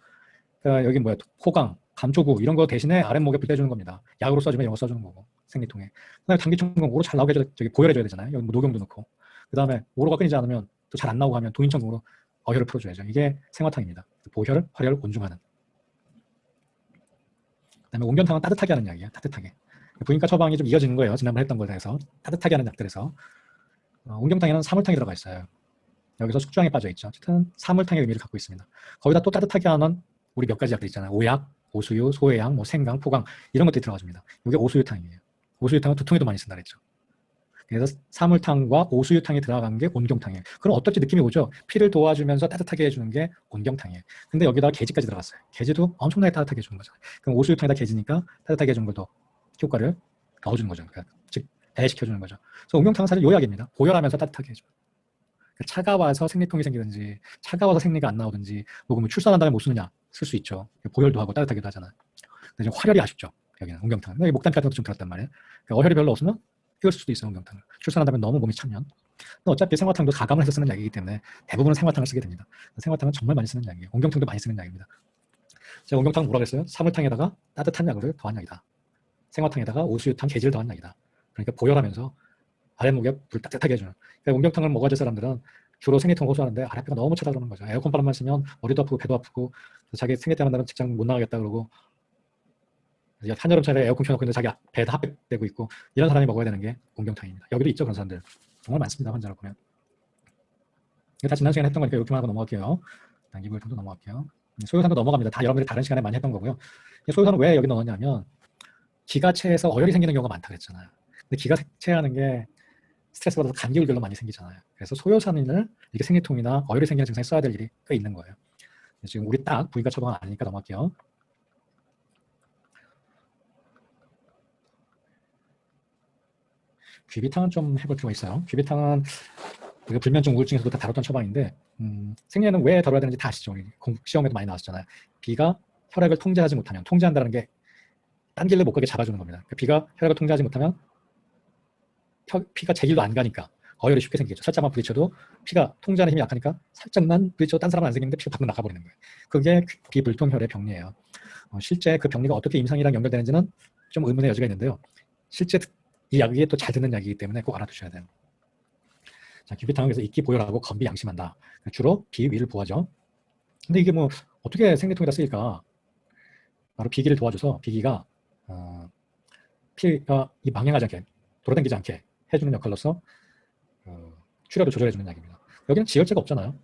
그러니까 여기 호강, 감초구 이런 거 대신에 아랫목에 불때주는 겁니다. 약으로 써주면 이런 거 써주는 거고 생리통에. 그다음에 당기천국 오로 잘 나오게 저기 보혈해줘야 되잖아요. 여기 뭐 녹용도 넣고. 그 다음에 오로가 끊이지 않으면 또 잘 안 나오고 하면 동인천공으로 어혈을 풀어줘야죠. 이게 생화탕입니다. 보혈, 활혈, 온중하는. 그다음에 옹견탕은 따뜻하게 하는 약이에요. 따뜻하게. 부인과 처방이 좀 이어지는 거예요. 지난번 했던 거에 대해서. 따뜻하게 하는 약들에서. 옹경탕에는 사물탕이 들어가 있어요. 여기서 숙주향이 빠져 있죠. 어쨌든 사물탕의 의미를 갖고 있습니다. 거기다 또 따뜻하게 하는 우리 몇 가지 약들 있잖아요. 오약, 오수유, 소해양, 뭐 생강, 포강 이런 것들이 들어가줍니다. 이게 오수유탕이에요. 오수유탕은 두통에도 많이 쓴다 그랬죠. 그래서 사물탕과 오수유탕이 들어간 게 온경탕이에요. 그럼 어떨지 느낌이 오죠? 피를 도와주면서 따뜻하게 해주는 게 온경탕이에요. 근데 여기다가 계지까지 들어갔어요. 계지도 엄청나게 따뜻하게 해주는 거죠. 그럼 오수유탕에다 계지니까 따뜻하게 해주는 걸 더 효과를 넣어주는 거죠. 그러니까 즉 배시켜주는 거죠. 그래서 온경탕은 사실 요약입니다. 보혈하면서 따뜻하게 해줘요. 그러니까 차가워서 생리통이 생기든지 차가워서 생리가 안 나오든지 혹은 뭐 출산한 다음에 못 쓰느냐 쓸 수 있죠. 보혈도 하고 따뜻하기도 하잖아요. 근데 지금 활혈이 아쉽죠. 여기는 온경탕. 목담 같은 것도 좀 들었단 말이에요. 그러니까 어혈이 별로 없으면 이걸 쓸 수도 있어요. 온경탕을. 출산한 다음에 너무 몸이 차면. 근데 어차피 생화탕도 가감을 해서 쓰는 약이기 때문에 대부분은 생화탕을 쓰게 됩니다. 생화탕은 정말 많이 쓰는 약이에요. 온경탕도 많이 쓰는 약입니다. 제가 온경탕은 뭐라고 했어요? 사물탕에다가 따뜻한 약을 더한 약이다. 생화탕에다가 오수유탕, 계지를 더한 약이다. 그러니까 보혈하면서 아랫목에 불 따뜻하게 해주는. 그러니까 온경탕을 먹어야 될 사람들은 주로 생리통 호소하는데 아랫배가 너무 차다 그러는 거죠. 에어컨 바람만 쓰면 머리도 아프고 배도 아프고 자기 생리 때만 나면 직장 못 나가겠다 그러고 한여름철에 에어컨 켜놓고 있는데 자기 배에다 핫팩대고 있고 이런 사람이 먹어야 되는 게 온경탕입니다. 여기도 있죠. 그런 사람들. 정말 많습니다. 환자를 보면. 이거 다 지난 시간에 했던 거니까 이렇게만 하고 넘어갈게요. 당기부혈탕도 넘어갈게요. 소요산도 넘어갑니다. 다 여러분들이 다른 시간에 많이 했던 거고요. 소요산은 왜 여기 넣었냐면 기가 체해서 어혈이 생기는 경우가 많다고 했잖아요. 근데 기가 체하는 게 스트레스 받아서 감기울결로 많이 생기잖아요. 그래서 소요산을 이렇게 생리통이나 어혈이 생기는 증상에 써야 될 일이 꽤 있는 거예요. 지금 우리 딱 부위과 처방은 아니니까 넘어갈게요. 귀비탕은 좀 해볼 필요가 있어요. 귀비탕은 우리가 불면증 우울증에서도 다 다뤘던 처방인데 생리에는 왜 다뤄야 되는지 다 아시죠? 시험에도 많이 나왔잖아요. 비가 혈액을 통제하지 못하면 통제한다는 게 딴 길로 못 가게 잡아주는 겁니다. 비가 혈액을 통제하지 못하면 피가 제 길로 안 가니까 어혈이 쉽게 생기겠죠. 살짝만 부딪혀도 피가 통제하는 힘이 약하니까 살짝만 부딪혀도 딴 사람은 안 생기는데 피가 밖으로 나가버리는 거예요. 그게 비불통혈의 병리예요. 실제 그 병리가 어떻게 임상이랑 연결되는지는 좀 의문의 여지가 있는데요. 실제 이 약이 또 잘 듣는 약이기 때문에 꼭 알아두셔야 돼요. 자, 귀비탕은 그래서 익기 보혈하고 건비 양심한다. 주로 비 위를 보하죠. 근데 이게 뭐 어떻게 생리통에다 쓰일까? 바로 비기를 도와줘서 비기가 피가 이 망행하지 않게 돌아다니지 않게 해주는 역할로서 출혈을 조절해주는 약입니다. 여기는 지혈제가 없잖아요.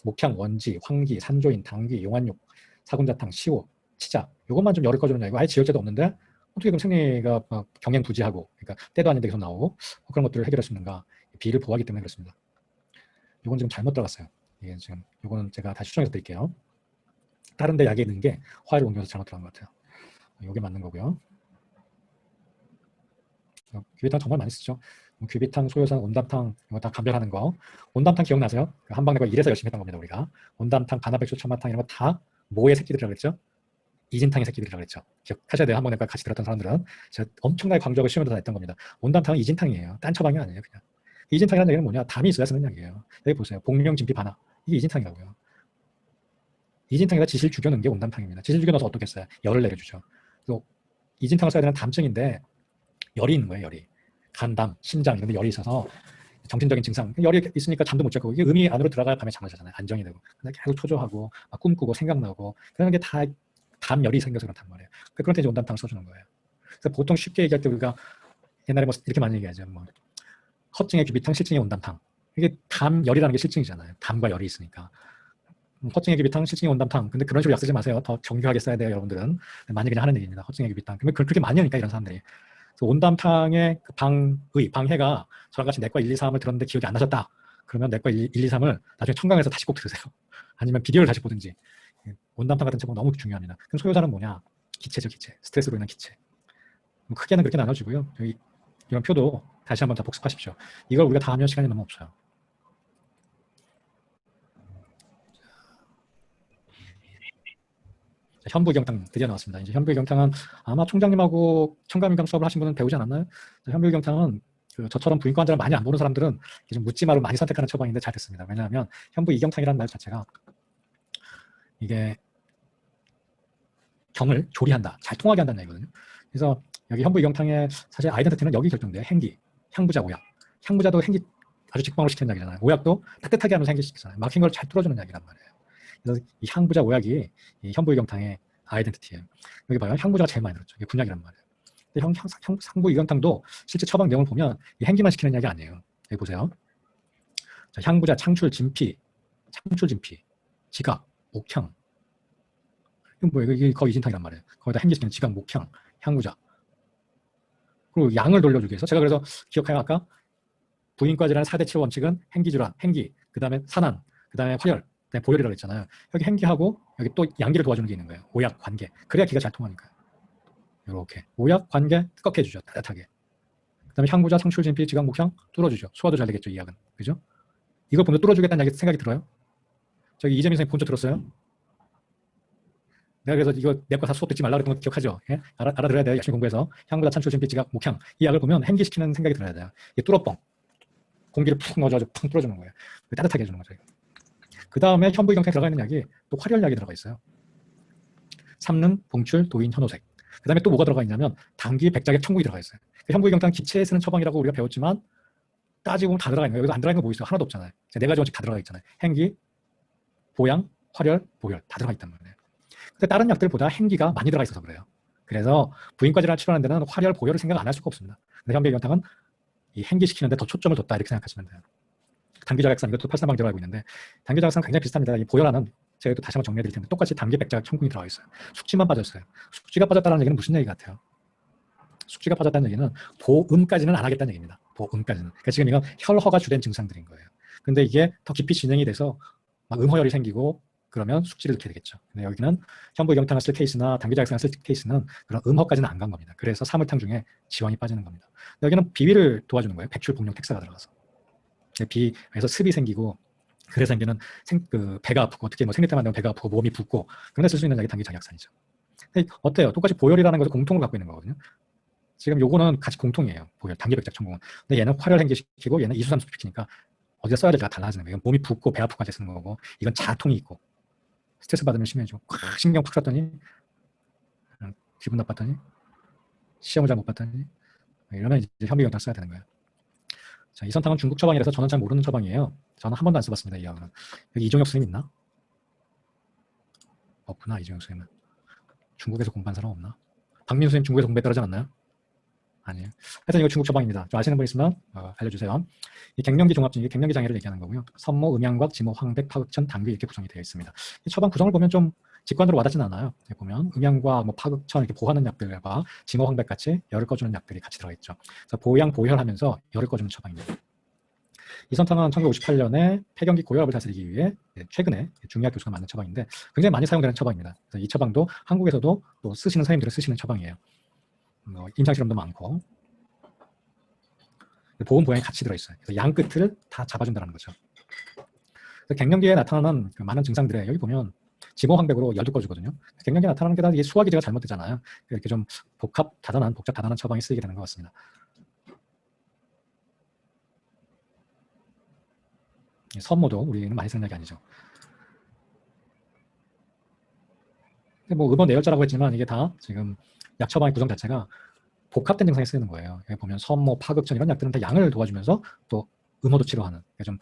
목향, 원지, 황기, 산조인, 당귀, 용안육, 사군자탕, 시오, 치자 이것만 좀 열을 꺼주는 약이고 아예 지혈제도 없는데 어떻게 그럼 생리가 경행부지하고 그러니까 때도 아닌데 계속 나오고 그런 것들을 해결할 수 있는가? 비를 보호하기 때문에 그렇습니다. 이건 지금 잘못 들어갔어요. 이게 지금 이거는 제가 다시 수정해서 드릴게요. 다른 데 약에 있는 게 화를 옮겨서 잘못 들어간 것 같아요. 이게 맞는 거고요. 귀비탕 정말 많이 쓰죠. 귀비탕, 소요산, 온담탕 이거 다 감별하는 거. 온담탕 기억나세요? 한방내과 1에서 열심히 했던 겁니다. 우리가. 온담탕, 간화백수, 천마탕 이런 거 다 뭐의 새끼들이라고 그랬죠? 이진탕의 새끼들이라고 그랬죠. 기억하셔야 돼요. 한방내과 같이 들었던 사람들은. 제가 엄청나게 강조하고 시험에도 다 했던 겁니다. 온담탕은 이진탕이에요. 딴 처방이 아니에요. 그냥. 이진탕이라는 얘기는 뭐냐? 담이 있어야 쓰는 약이에요. 여기 보세요. 복령, 진피, 반화. 이게 이진탕이라고요. 이진탕에다 지실 죽여넣은 게 온담탕입니다. 지실 죽여넣어서 어떻게 써요? 열을 내려주죠. 그래서 이진탕을 써야 되는 담증인데 열이 있는 거예요. 열이. 간담, 심장 이런 데 열이 있어서 정신적인 증상. 열이 있으니까 잠도 못 자고 이게 음이 안으로 들어가야 밤에 잠을 자잖아요. 안정이 되고. 근데 계속 초조하고 막 꿈꾸고 생각나고 그런 게 다 담열이 생겨서 그렇단 말이에요. 그럴 때 이제 온담탕을 써주는 거예요. 그래서 보통 쉽게 얘기할 때 우리가 옛날에 뭐 이렇게 많이 얘기하죠. 뭐 허증의 귀비탕, 실증의 온담탕. 이게 담열이라는 게 실증이잖아요. 담과 열이 있으니까. 허증의 귀비탕, 실증의 온담탕. 근데 그런 식으로 약 쓰지 마세요. 더 정교하게 써야 돼요, 여러분들은. 많이 그냥 하는 얘기입니다. 허증의 귀비탕. 근데 그렇게 많이 하니까 이런 사람들이. 그래서 온담탕의 그 방해가 저랑 같이 내과 1, 2, 3을 들었는데 기억이 안 나셨다. 그러면 내과 1, 2, 3을 나중에 청강에서 다시 꼭 들으세요. 아니면 비디오를 다시 보든지. 온담탕 같은 제목 너무 중요합니다. 그럼 소요자는 뭐냐? 기체죠, 기체. 스트레스로 인한 기체. 뭐 크게는 그렇게 나눠지고요. 여기 이런 표도 다시 한번 다 복습하십시오. 이걸 우리가 다 하면 시간이 너무 없어요. 현부경탕 드디어 나왔습니다. 이제 현부경탕은 아마 총장님하고 청감인강 수업을 하신 분은 배우지 않았나요? 현부경탕은 저처럼 부인과 환자를 많이 안 보는 사람들은 좀 묻지마로 많이 선택하는 처방인데 잘 됐습니다. 왜냐하면 현부이경탕이라는 말 자체가 이게 경을 조리한다, 잘 통하게 한다는 얘기거든요. 그래서 여기 현부이경탕에 사실 아이덴티티는 여기 결정돼요. 행기, 향부자 오약. 향부자도 행기 아주 직방으로 시키는 약이잖아요. 오약도 따뜻하게 하면서 행기시키잖아요. 막힌 걸 잘 뚫어주는 약이란 말이에요. 그래서 이 향부자 오약이 이 현부이경탕의 아이덴티티예요. 여기 봐요. 향부자가 제일 많이 들었죠. 이게 군약이란 말이에요. 근데 향부이경탕도 실제 처방 내용을 보면 이 행기만 시키는 약이 아니에요. 여기 보세요. 자, 향부자, 창출, 진피, 지각, 목향. 이건 뭐예요? 이게 거의 이진탕이란 말이에요. 거기다 행기시키는 지각, 목향, 향부자. 그리고 양을 돌려주기 위해서 제가 그래서 기억해요. 아까 부인과 질환의 4대 치료 원칙은 행기질환, 행기, 그 다음에 산환, 그 다음에 활혈, 그 다음에 보혈이라고 했잖아요. 여기 행기하고 여기 또 양기를 도와주는 게 있는 거예요. 오약, 관계. 그래야 기가 잘 통하니까요. 이렇게 오약, 관계 뜨겁게 해주죠. 따뜻하게. 그 다음에 향부자, 창출, 진피, 지각, 목향 뚫어주죠. 소화도 잘 되겠죠. 이 약은. 그죠? 이걸 본토 뚫어주겠다는 생각이 들어요? 저기 이재민 선생님 본토 들었어요? 내가 그래서 이거 내 거 다 수업 듣지 말라 그랬던 거 기억하죠? 예? 알아들어야 돼요. 열심히 공부해서. 향부자, 창출, 진피, 지각, 목향. 이 약을 보면 행기시키는 생각이 들어야 돼요. 이게 뚫어뻥. 공기를 푹 넣어가지고 푹 뚫어주는 거예요. 따뜻하게 해주는 거죠. 그 다음에 현부이경탕에 들어가 있는 약이 또 활혈약이 들어가 있어요. 삼릉, 봉출, 도인, 현오색. 그 다음에 또 뭐가 들어가 있냐면 당귀, 백작액, 청국이 들어가 있어요. 현부이경탕 기체에 쓰는 처방이라고 우리가 배웠지만 따지고 보면 다 들어가 있는 거예요. 여기서 안 들어가 있는 거 뭐 있어요? 하나도 없잖아요. 네 가지 원칙 다 들어가 있잖아요. 행기, 보양, 활혈, 보혈 다 들어가 있단 말이에요. 근데 다른 약들보다 행기가 많이 들어가 있어서 그래요. 그래서 부인과 질환을 치료하는 데는 활혈, 보혈을 생각 안 할 수가 없습니다. 근데 현부이경탕은 이 행기시키는데 더 초점을 뒀다 이렇게 생각하시면 돼요. 당귀자각산 이것도 83방 들어가고 있는데 당귀자각산 굉장히 비슷합니다. 이 보혈하는 제가 또 다시 한번 정리해 드릴 텐데 똑같이 당귀, 백작, 청궁이 들어가 있어요. 숙지만 빠졌어요. 숙지가 빠졌다는 얘기는 무슨 얘기 같아요? 숙지가 빠졌다는 얘기는 보음까지는 안 하겠다는 얘기입니다. 보음까지는. 그러니까 지금 이건 혈허가 주된 증상들인 거예요. 근데 이게 더 깊이 진행이 돼서 막 음허혈이 생기고 그러면 숙지를 넣게 되겠죠. 근데 여기는 현부이경탕을 쓸 케이스나 당귀자각산을 쓸 케이스는 그런 음허까지는 안 간 겁니다. 그래서 사물탕 중에 지원이 빠지는 겁니다. 여기는 비위를 도와주는 거예요. 백출, 복용, 택사가 들어가서. 비에서 습이 생기고 그래서 생기는 배가 아프고 특히 뭐 생리 때만 되면 배가 아프고 몸이 붓고 그런 데 쓸 수 있는 약이 당귀자각산이죠. 어때요? 똑같이 보혈이라는 것을 공통으로 갖고 있는 거거든요. 지금 요거는 같이 공통이에요. 보혈, 당귀, 백작, 청궁은. 근데 얘는 활혈 행기시키고 얘는 이수삼수 시키니까 어디다 써야 될지가 달라지는 거예요. 몸이 붓고 배 아프고 같이 쓰는 거고 이건 자통이 있고 스트레스 받으면 심해지고 신경 팍 썼더니 기분 나빴더니 시험을 잘 못 봤더니 이러면 이제 현미경탕 써야 되는 거예요. 자, 이선탕은 중국 처방이라서 저는 잘 모르는 처방이에요. 저는 한 번도 안 써봤습니다. 이 약은. 여기 이종혁 선생님 있나? 없구나. 이종혁 선생님은. 중국에서 공부한 사람 없나? 박민수 선생님 중국에서 공부했다지 않았나요? 아니에요. 하여튼 이거 중국 처방입니다. 좀 아시는 분 있으면 알려주세요. 이 갱년기 종합증, 이게 갱년기 장애를 얘기하는 거고요. 선모, 음양곽, 지모, 황백, 파극천, 당귀 이렇게 구성이 되어 있습니다. 이 처방 구성을 보면 좀 직관으로 와닿지는 않아요. 보면 음양과 뭐 파극천 이렇게 보하는 약들과 지모, 황백 같이 열을 꺼주는 약들이 같이 들어가 있죠. 그래서 보양, 보혈하면서 열을 꺼주는 처방입니다. 이선탕은 1958년에 폐경기 고혈압을 다스리기 위해 최근에 중의학 교수가 만든 처방인데 굉장히 많이 사용되는 처방입니다. 그래서 이 처방도 한국에서도 또 쓰시는 선생님들은 쓰시는 처방이에요. 임상실험도 많고 보험 보양이 같이 들어있어요. 그래서 양 끝을 다 잡아준다는 거죠. 그래서 갱년기에 나타나는 그 많은 증상들에 여기 보면 지모황백으로 열도 꺼주거든요. 갱년기에 나타나는 게 다 이게 수화 기제가 잘못되잖아요. 이렇게 좀 복잡 다단한 처방이 쓰이게 되는 것 같습니다. 선모도 우리는 많이 쓰는 약이 아니죠. 근데 뭐 음원 내열자라고 했지만 이게 다 지금 약 처방의 구성 자체가 복합된 증상에 쓰이는 거예요. 여기 보면 선모, 파극천 이런 약들은 다 양을 도와주면서 또 음호도 치료하는. 그러니까 좀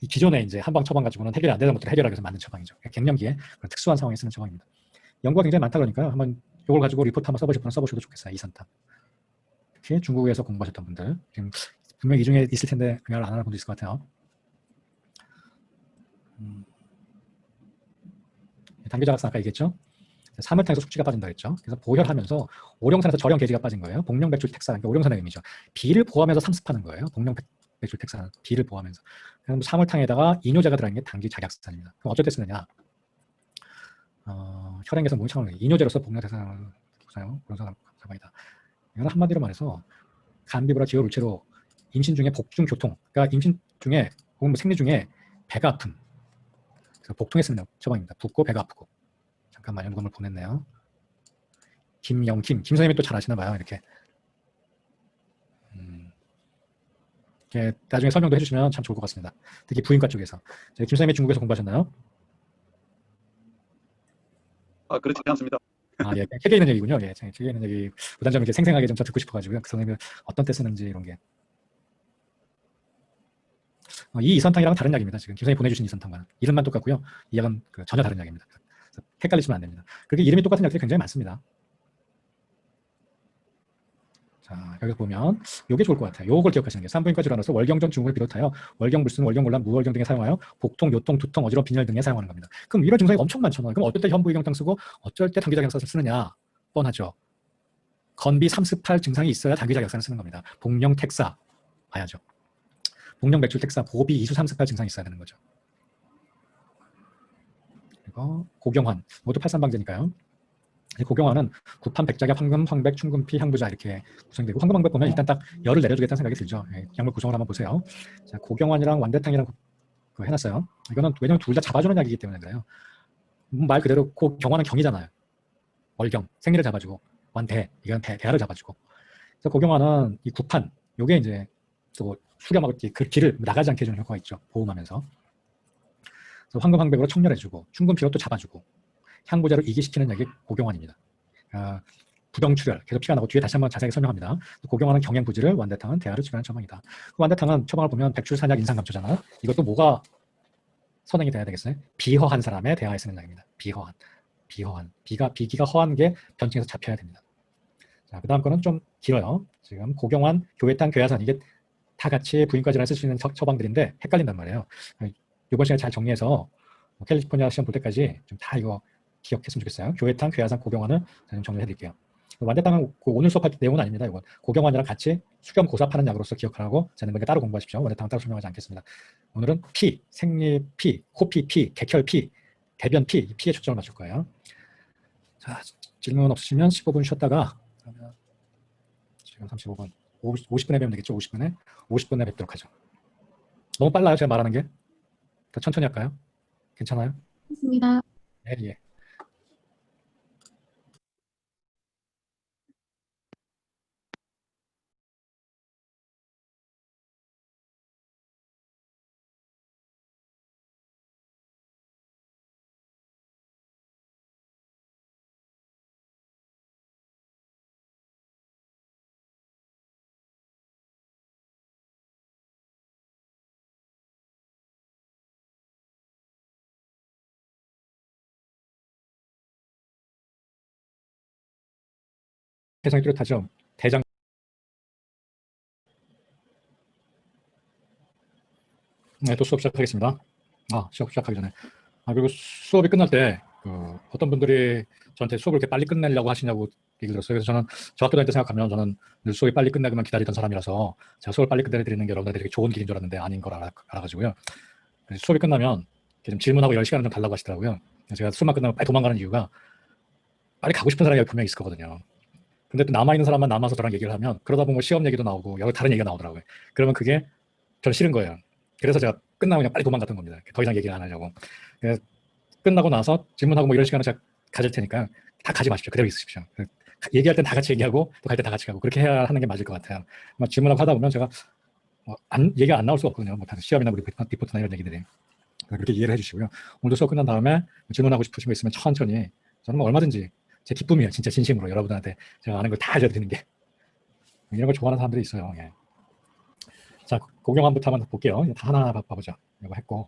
이 기존에 이제 한방 처방 가지고는 해결이 안 되는 것들을 해결하기 위해서 만든 처방이죠. 갱년기에 그런 특수한 상황에 쓰는 처방입니다. 연구가 굉장히 많다 그러니까요. 한번 이걸 가지고 리포트 한번 써보실 분은 써보셔도 좋겠어요. 이선탕. 특히 중국에서 공부하셨던 분들 지금 분명히 이 중에 있을 텐데 그냥 안 하는 분도 있을 것 같아요. 당귀자각산 아까 얘기했죠. 사물탕에서 숙지가 빠진다 했죠. 그래서 보혈하면서 오룡산에서 절영 계지가 빠진 거예요. 복령, 백출, 택사. 그러니까 오룡산의 의미죠. 비를 보하면서 삼습하는 거예요. 복령, 백출, 택사는 비를 보하면서. 그럼 사물탕에다가 이뇨제가 들어있는 게 당귀자각산입니다. 그럼 어쩔 때 쓰느냐? 혈행에서 몸이 차오르는 이뇨제로서 복령, 택사는 사방이다. 이건 한마디로 말해서 간비브라 지혈 울체로 임신 중에 복중 교통. 그러니까 임신 중에 혹은 뭐 생리 중에 배가 아픈. 그래서 복통에 쓰는 처방입니다. 붓고 배가 아프고. 잠깐만요. 녹음을 보냈네요. 김 선생님이 또 잘 아시나 봐요. 이렇게. 이렇게 나중에 설명도 해주시면 참 좋을 것 같습니다. 특히 부인과 쪽에서. 김 선생님이 중국에서 공부하셨나요? 그렇지 않습니다. 예. 책에 있는 얘기군요. 예. 책에 있는 얘기 부단 좀 이렇게 생생하게 좀 듣고 싶어가지고요. 그 선생님이 어떤 때 쓰는지 이런 게. 이 이산탕이랑은 다른 약입니다. 지금 김선생님 보내주신 이산탕과는 이름만 똑같고요. 이 약은 전혀 다른 약입니다. 그래서 헷갈리시면 안 됩니다. 그렇게 이름이 똑같은 약들이 굉장히 많습니다. 자, 여기서 보면 이게 좋을 것 같아요. 요걸 기억하시는 게 산부인과 질환으로서 월경전 증후군을 비롯하여 월경 불순, 월경곤란, 무월경 등에 사용하여 복통, 요통, 두통, 어지러움, 빈혈 등에 사용하는 겁니다. 그럼 이런 증상이 엄청 많잖아요. 그럼 어떨 때 현부의경탕 쓰고 어쩔 때 당귀작용사를 쓰느냐? 뻔하죠. 건비 348 증상이 있어야 당귀작용사를 쓰는 겁니다. 복령 택사 봐야죠. 복령 맥출 택사, 보비 2수 348 증상이 있어야 되는 거죠. 그리고 고경환, 모두 팔산방제니까요. 고경화는 구판, 백작약, 황금, 황백, 충금피, 향부자 이렇게 구성되고 황금, 황백 보면 일단 딱 열을 내려주겠다는 생각이 들죠. 약물 구성을 한번 보세요. 자, 고경환이랑 완대탕이랑 해놨어요. 이거는 왜냐면 둘 다 잡아주는 약이기 때문에 그래요. 말 그대로 고경화는 경이잖아요. 월경, 생리를 잡아주고 완대, 이건 대하를 잡아주고. 그래서 고경화는 이 구판, 요게 이제 또 수렴하고 그 길을 나가지 않게 해주는 효과가 있죠. 보호하면서. 그래서 황금, 황백으로 청렬해주고 충금피로 또 잡아주고 향부자로 이기시키는 약이 고경환입니다. 부정출혈, 계속 피가 나고 뒤에 다시 한번 자세하게 설명합니다. 고경환은 경행부지를, 완대탕은 대하를 치료하는 처방이다. 그 완대탕은 처방을 보면 백출산약 인상감초잖아요. 이것도 뭐가 선행이 돼야 되겠어요? 비허한 사람의 대하에 쓰는 약입니다. 비허한. 비기가 허한 게 변증해서 잡혀야 됩니다. 자, 그 다음 거는 좀 길어요. 지금 고경환, 교회탕, 괴하산 이게 다 같이 부인과 질환에 쓸 수 있는 처방들인데 헷갈린단 말이에요. 이번 시간에 잘 정리해서 캘리포니아 시험 볼 때까지 좀 다 이거 기억했으면 좋겠어요. 교회탕, 괴하산, 고경환을 좀 정리해 드릴게요. 완대탕은 오늘 수업할 내용은 아닙니다. 이건 고경환이랑 같이 수겸 고사파는 약으로서 기억하라고 저는 따로 공부하십시오. 완대탕은 따로 설명하지 않겠습니다. 오늘은 피, 생리피, 코피, 피, 객혈피, 대변피, 피에 초점을 맞출 거예요. 자, 질문 없으시면 15분 쉬었다가 그러면 지금 35분, 50분에 뵈면 되겠죠? 50분에 뵙도록 하죠. 너무 빨라요, 제가 말하는 게? 더 천천히 할까요? 괜찮아요? 좋습니다. 네, 예. 대상이 뚜렷하죠? 대장. 네, 또 수업 시작하겠습니다. 수업 시작하기 전에. 그리고 수업이 끝날 때, 어떤 분들이 저한테 수업을 이렇게 빨리 끝내려고 하시냐고 얘기를 들었어요. 그래서 저는 저 학교 다닐 때 생각하면 저는 늘 수업이 빨리 끝나기만 기다리던 사람이라서 제가 수업을 빨리 끝내드리는 게 여러분들에게 좋은 길인 줄 알았는데 아닌 걸 알아가지고요. 그래서 수업이 끝나면 좀 질문하고 10시간을 좀 달라고 하시더라고요. 제가 수업만 끝나면 빨리 도망가는 이유가 빨리 가고 싶은 사람이 분명히 있을 거거든요. 근데 또 남아있는 사람만 남아서 저랑 얘기를 하면 그러다 보면 시험 얘기도 나오고 여러 다른 얘기가 나오더라고요. 그러면 그게 저는 싫은 거예요. 그래서 제가 끝나고 그냥 빨리 도망갔던 겁니다. 더 이상 얘기를 안 하려고. 그래서 끝나고 나서 질문하고 뭐 이런 시간을 제가 가질 테니까 다 가지 마십시오. 그대로 있으십시오. 얘기할 땐 다 같이 얘기하고 또 갈 때 다 같이 가고 그렇게 해야 하는 게 맞을 것 같아요. 질문하고 하다 보면 제가 얘기가 안 나올 수가 없거든요. 시험이나 리포트나 이런 얘기들이. 그렇게 이해를 해주시고요. 오늘도 수업 끝난 다음에 질문하고 싶으신 거 있으면 천천히 저는 뭐 얼마든지 제 기쁨이에요. 진짜 진심으로 여러분한테 제가 아는 걸 다 알려드리는 게 이런 걸 좋아하는 사람들이 있어요. 예. 자, 고경환부터 한번 볼게요. 다 하나 봐보죠. 이거 했고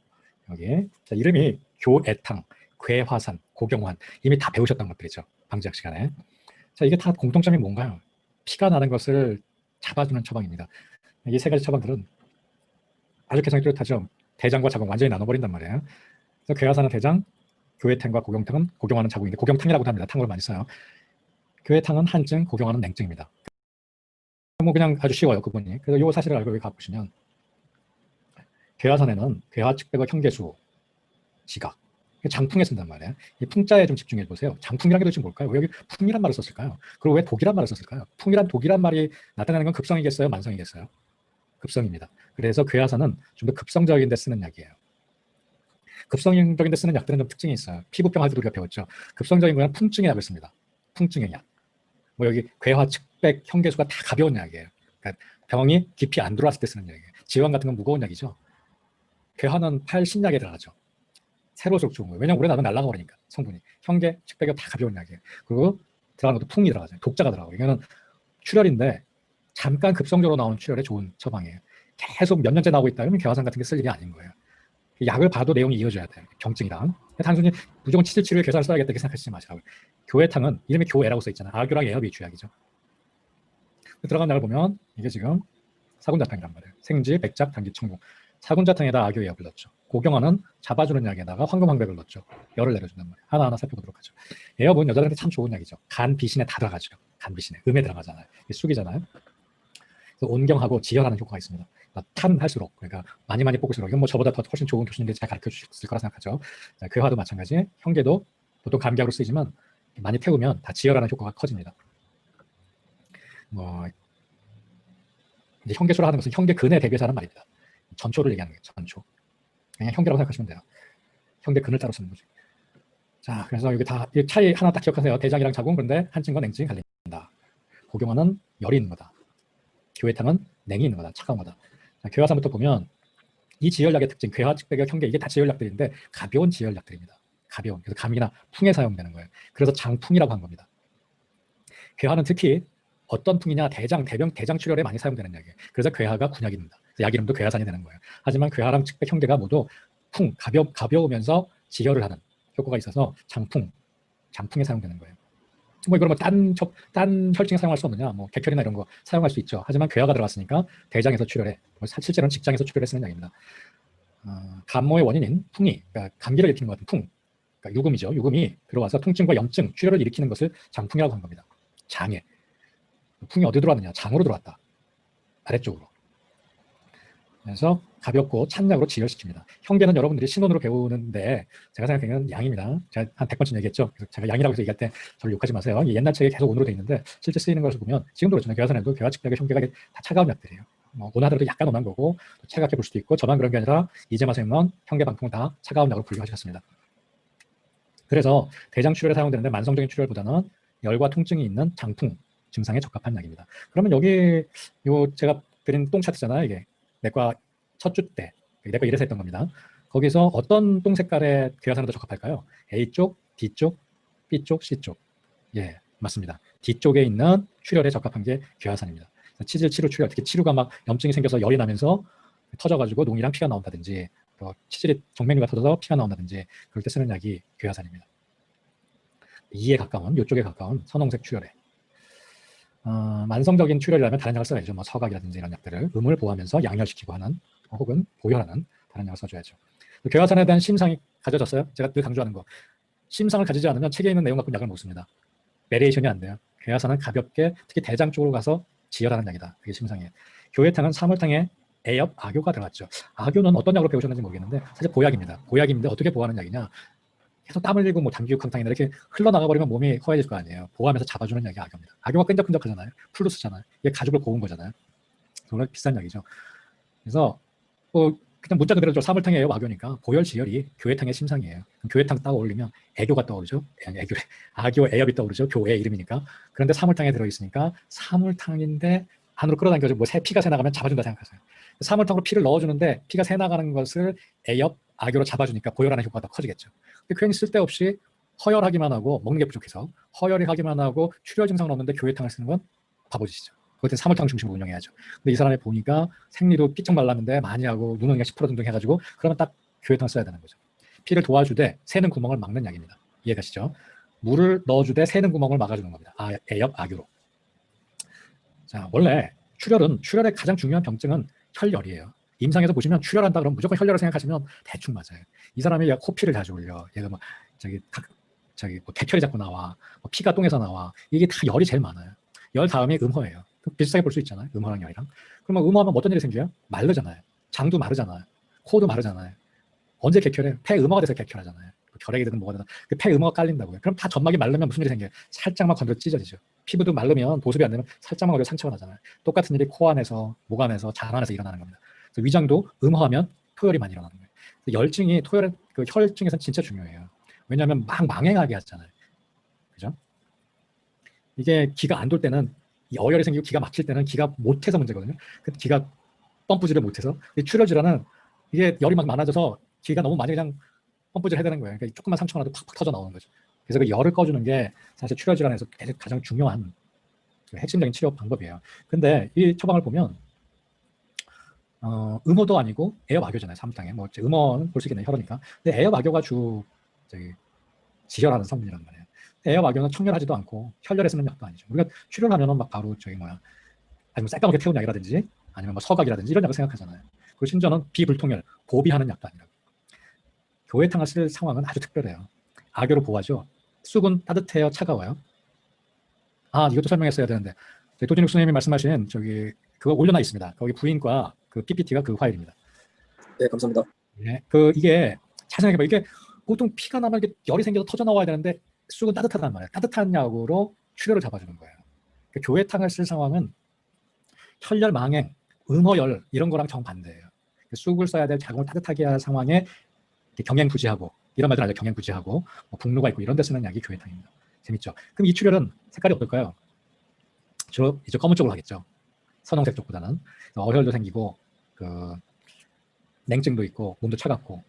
여기 자, 이름이 교애탕, 괴화산, 고경환 이미 다 배우셨던 것들이죠. 방지학 시간에. 자, 이게 다 공통점이 뭔가요? 피가 나는 것을 잡아주는 처방입니다. 이 세 가지 처방들은 아주 개성이 뚜렷하죠. 대장과 자궁 완전히 나눠버린단 말이에요. 그래서 괴화산은 대장, 교회탕과 고경탕은 고경환은 자궁인데 고경탕이라고도 합니다. 탕으로 많이 써요. 교회탕은 한증, 고경환은 냉증입니다. 뭐 그냥 아주 쉬워요, 그분이. 그래서 이 사실을 알고 여기 가보시면 괴화산에는 괴화 측백의 형계수, 지각, 장풍에 쓴단 말이에요. 이 풍자에 좀 집중해 보세요. 장풍이라는 게 도대체 뭘까요? 왜 여기 풍이란 말을 썼을까요? 그리고 왜 독이란 말을 썼을까요? 풍이란 독이란 말이 나타내는 건 급성이겠어요? 만성이겠어요? 급성입니다. 그래서 괴화산은 좀 더 급성적인 데 쓰는 약이에요. 급성적인 데 쓰는 약들은 좀 특징이 있어요. 피부병 할 때도 우리가 배웠죠. 급성적인 거는 풍증의 약을 씁니다. 풍증의 약. 뭐 여기 괴화, 측백, 형계수가 다 가벼운 약이에요. 그러니까 병이 깊이 안 들어왔을 때 쓰는 약이에요. 지환 같은 건 무거운 약이죠. 괴화는 팔 신약에 들어가죠. 새로울수록 좋은 거예요. 왜냐면 오래 나면 날아가 버리니까 성분이. 형계, 측백이 다 가벼운 약이에요. 그리고 들어가는 것도 풍이 들어가죠. 독자가 들어가고. 이거는 출혈인데 잠깐 급성적으로 나오는 출혈에 좋은 처방이에요. 계속 몇 년째 나오고 있다 그러면 괴화산 같은 게 쓸 일이 아닌 거예요. 약을 봐도 내용이 이어져야 돼요. 병증이랑. 단순히 무조건 치질 치료에 괴사를 써야겠다 이렇게 생각하시지 마시라고. 교회탕은 이름이 교애라고 써 있잖아요. 아교랑 애협이 주약이죠. 들어간 약을 보면 이게 지금 사군자탕이란 말이에요. 생지, 백작, 당기, 청궁. 사군자탕에다 아교 애협을 넣었죠. 고경화는 잡아주는 약에다가 황금황백을 넣었죠. 열을 내려준단 말이에요. 하나하나 살펴보도록 하죠. 애협은 여자들한테 참 좋은 약이죠. 간 비신에 다 들어가죠. 간 비신에. 음에 들어가잖아요. 이게 쑥이잖아요. 그래서 온경하고 지혈하는 효과가 있습니다. 탄 할수록, 그러니까 많이 뽑을수록, 이건 뭐 저보다 더 훨씬 좋은 교수님들이 잘 가르쳐 주셨을 거라 생각하죠. 자, 괴화도 마찬가지. 형계도 보통 감기약으로 쓰이지만 많이 태우면 다 지혈하는 효과가 커집니다. 뭐 이제 형계수라 하는 것은 형계근에 대비해서 하는 말입니다. 전초를 얘기하는 거예요. 전초. 그냥 형계라고 생각하시면 돼요. 형계근을 따로 쓰는 거죠. 자, 그래서 여기 다 이 차이 하나 딱 기억하세요. 대장이랑 자궁, 그런데 한증과 냉증이 갈린다. 고경화는 열이 있는 거다. 교회탕은 냉이 있는 거다. 차가운 거다. 자, 괴화산부터 보면 이 지혈약의 특징, 괴화, 측백약, 형계 이게 다 지혈약들인데 가벼운 지혈약들입니다. 가벼운. 그래서 감기나 풍에 사용되는 거예요. 그래서 장풍이라고 한 겁니다. 괴화는 특히 어떤 풍이냐, 대장, 대병, 대장 출혈에 많이 사용되는 약이에요. 그래서 괴화가 군약입니다. 약 이름도 괴화산이 되는 거예요. 하지만 괴화랑 측백, 형계가 모두 풍, 가벼우면서 지혈을 하는 효과가 있어서 장풍에 사용되는 거예요. 뭐 이걸 딴 혈증에 사용할 수 없느냐, 뭐 객혈이나 이런 거 사용할 수 있죠. 하지만 괴화가 들어갔으니까 대장에서 출혈해. 실제로는 직장에서 출혈해 쓰는 약입니다. 감모의 원인인 풍이, 그러니까 감기를 일으키는 것 같은 풍, 그러니까 유금이죠. 유금이 들어와서 통증과 염증, 출혈을 일으키는 것을 장풍이라고 한 겁니다. 장에. 풍이 어디 들어왔느냐? 장으로 들어왔다. 아래쪽으로. 그래서 가볍고 찬 약으로 지혈시킵니다. 형계는 여러분들이 신론으로 배우는데 제가 생각하기에는 양입니다. 제가 한 100번쯤 얘기했죠. 그래서 제가 양이라고 해서 얘기할 때 저를 욕하지 마세요. 옛날 책에 계속 온으로 돼 있는데 실제 쓰이는 것을 보면 지금도 그렇잖아요. 괴화산에도 괴화측백의 형계가 다 차가운 약들이에요. 뭐 온하더라도 약간 온한 거고 차갑게 볼 수도 있고 저만 그런 게 아니라 이재마 선생님은 형계 방풍을 다 차가운 약으로 분류하셨습니다. 그래서 대장 출혈에 사용되는데 만성적인 출혈보다는 열과 통증이 있는 장풍 증상에 적합한 약입니다. 그러면 여기 제가 드린 똥 차트잖아요. 이게 내과 첫 주 때 내과 1에서 했던 겁니다. 거기서 어떤 똥 색깔의 괴화산에 더 적합할까요? A쪽, D쪽, B쪽, C쪽. 예, 맞습니다. D쪽에 있는 출혈에 적합한 게 괴화산입니다. 치질, 치루, 출혈, 특히 치루가 막 염증이 생겨서 열이 나면서 터져가지고 농이랑 피가 나온다든지 또 치질이 정맥류가 터져서 피가 나온다든지 그럴 때 쓰는 약이 괴화산입니다. 2에 가까운, 이쪽에 가까운 선홍색 출혈에 만성적인 출혈이라면 다른 약을 써야죠. 뭐 서각이라든지 이런 약들을 음을 보호하면서 양혈시키고 하는 혹은 보혈하는 다른 약을 써줘야죠. 괴화산에 대한 심상이 가져졌어요. 제가 늘 강조하는 거. 심상을 가지지 않으면 책에 있는 내용 갖고 약을 못 씁니다. 베리에이션이 안 돼요. 괴화산은 가볍게 특히 대장 쪽으로 가서 지혈하는 약이다. 그게 심상이에요. 교회탕은 사물탕에 애엽, 악교가 들어갔죠. 악교는 어떤 약으로 배우셨는지 모르겠는데 사실 보약입니다. 보약인데 어떻게 보호하는 약이냐. 계속 땀 흘리고 뭐 담기육황탕이나 이렇게 흘러나가 버리면 몸이 허해질 거 아니에요. 보호하면서 잡아주는 약이 악교입니다. 악교가 끈적끈적하잖아요. 플루스잖아요. 이게 가죽을 고운 거잖아요. 정말 비싼 약이죠. 그래서 그냥 문자 그대로 사물탕이에요. 악교니까 보혈지혈이 교회탕의 심상이에요. 교회탕 딱 어울리면 애교가 떠오르죠. 애교, 악교, 애엽이 떠오르죠. 교회 이름이니까. 그런데 사물탕에 들어있으니까 사물탕인데 안으로 끌어당겨서 뭐 피가 새나가면 잡아준다 생각하세요. 사물탕으로 피를 넣어주는데 피가 새나가는 것을 애엽, 악교로 잡아주니까 보혈하는 효과가 더 커지겠죠. 근데 괜히 쓸데없이 허혈하기만 하고 먹는 게 부족해서 허혈이 하기만 하고 출혈 증상은 없는데 교회탕을 쓰는 건 바보짓이죠. 그것도 사물탕 중심으로 운영해야죠. 근데 이 사람이 보니까 생리도 삐쩍 말랐는데 많이 하고 눈은 그냥 10% 정도 해가지고 그러면 딱 교회탕 써야 되는 거죠. 피를 도와주되 새는 구멍을 막는 약입니다. 이해가시죠? 물을 넣어주되 새는 구멍을 막아주는 겁니다. 애엽, 악유로. 자, 원래 출혈의 가장 중요한 병증은 혈열이에요. 임상에서 보시면 출혈한다 그러면 무조건 혈열을 생각하시면 대충 맞아요. 이 사람이 코피를 자주 흘려. 얘가 뭐 뭐 객혈이 자꾸 나와. 뭐 피가 똥에서 나와. 이게 다 열이 제일 많아요. 열 다음이 음허예요. 비슷하게 볼 수 있잖아요. 음허랑 열이랑. 그러면 음허하면 어떤 일이 생겨요? 마르잖아요. 장도 마르잖아요. 코도 마르잖아요. 언제 객혈해? 폐 음허가 돼서 객혈하잖아요. 결핵이 되든 뭐가 되든 그 폐 음허가 깔린다고요. 그럼 다 점막이 마르면 무슨 일이 생겨요? 살짝만 건드려 찢어지죠. 피부도 마르면 보습이 안 되면 살짝만 건드려 상처가 나잖아요. 똑같은 일이 코 안에서, 목 안에서, 장 안에서 일어나는 겁니다. 그래서 위장도 음허하면 토혈이 많이 일어나는 거예요. 열증이 혈증에서는 진짜 중요해요. 왜냐하면 막 망행하게 하잖아요. 그죠? 이게 기가 안 돌 때는 어혈이 생기고 기가 막힐 때는 기가 못해서 문제거든요. 그 기가 펌프질을 못해서 출혈 질환은 이게 열이 막 많아져서 기가 너무 많이 그냥 펌프질 해야 되는 거예요. 그러니까 조금만 상처가 나도 팍팍 터져 나오는 거죠. 그래서 그 열을 꺼주는 게 사실 출혈 질환에서 가장 중요한 핵심적인 치료 방법이에요. 근데 이 처방을 보면 음어도 아니고 에어마교잖아요. 삼상에 뭐 음어는 볼 수 있겠네요. 혈어니까. 근데 에어마교가 주 저기 지혈하는 성분이란 말이에요. 에어마교는 청렬하지도 않고 혈혈에 쓰는 약도 아니죠. 우리가 출혈하면은 막 바로 저기 뭐야 아니면 새까맣게 태운 약이라든지 아니면 뭐 서각이라든지 이런 약을 생각하잖아요. 그리고 심지어는 비불통혈 보비하는 약도 아니라고. 교회탕을 쓸 상황은 아주 특별해요. 악교로 보호하죠. 쑥은 따뜻해요, 차가워요? 아, 이것도 설명했어야 되는데 도진욱 선생님이 말씀하신 저기 그거 올려놔 있습니다. 거기 부인과 그 PPT가 그 파일입니다. 네, 감사합니다. 예, 이게 잘 생각해봐. 이게 보통 피가 나면 이게 열이 생겨서 터져 나와야 되는데 쑥은 따뜻하단 말이에요. 따뜻한 약으로 출혈을 잡아주는 거예요. 그러니까 교회탕을 쓸 상황은 혈열 망행, 음허열 이런 거랑 정반대예요. 쑥을 써야 될 자궁을 따뜻하게 할 상황에 경행부지하고 이런 말들 알죠? 경행부지하고 뭐 북루가 있고 이런 데 쓰는 약이 교회탕입니다. 재밌죠? 그럼 이 출혈은 색깔이 어떨까요? 주로 이제 검은 쪽으로 하겠죠. 선홍색 쪽보다는 어혈도 생기고 그 냉증도 있고 몸도 차갑고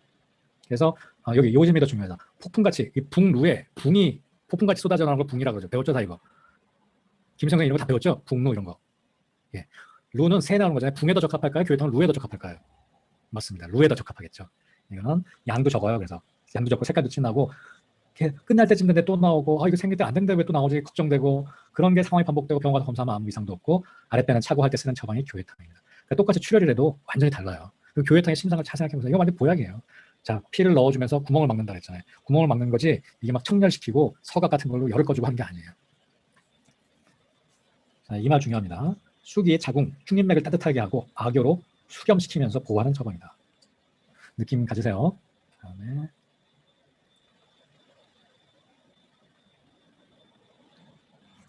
그래서 여기 요 점이 더 중요하다. 폭풍같이 이 북루에 붕이 폭풍같이 쏟아져 나오는 걸 붕이라고 그러죠. 배웠죠 다 이거. 김성근 이런 거 다 배웠죠? 북루 이런 거. 예. 루는 새 나오는 거잖아요. 붕에 더 적합할까요? 교회탕은 루에 더 적합할까요? 맞습니다. 루에 더 적합하겠죠. 이거는 양도 적어요. 그래서 양도 적고 색깔도 진하고 끝날 때쯤 되는데 또 나오고 이거 생길 때 안 되는데 왜 또 나오지 걱정되고 그런 게 상황이 반복되고 병원 가서 검사하면 아무 이상도 없고 아랫배는 차고 할 때 쓰는 처방이 교회탕입니다. 그러니까 똑같이 출혈을 해도 완전히 달라요. 그 교회탕의 심상을 잘 생각해보세요. 이거 완전 보약이에요. 자, 피를 넣어주면서 구멍을 막는다 그랬잖아요. 구멍을 막는 거지 이게 막 청렬시키고 서각 같은 걸로 열을 꺼주고 하는 게 아니에요. 자, 이 말 중요합니다. 쑥이 자궁, 충림맥을 따뜻하게 하고 악교로 수렴시키면서 보호하는 처방이다. 느낌 가지세요. 다음에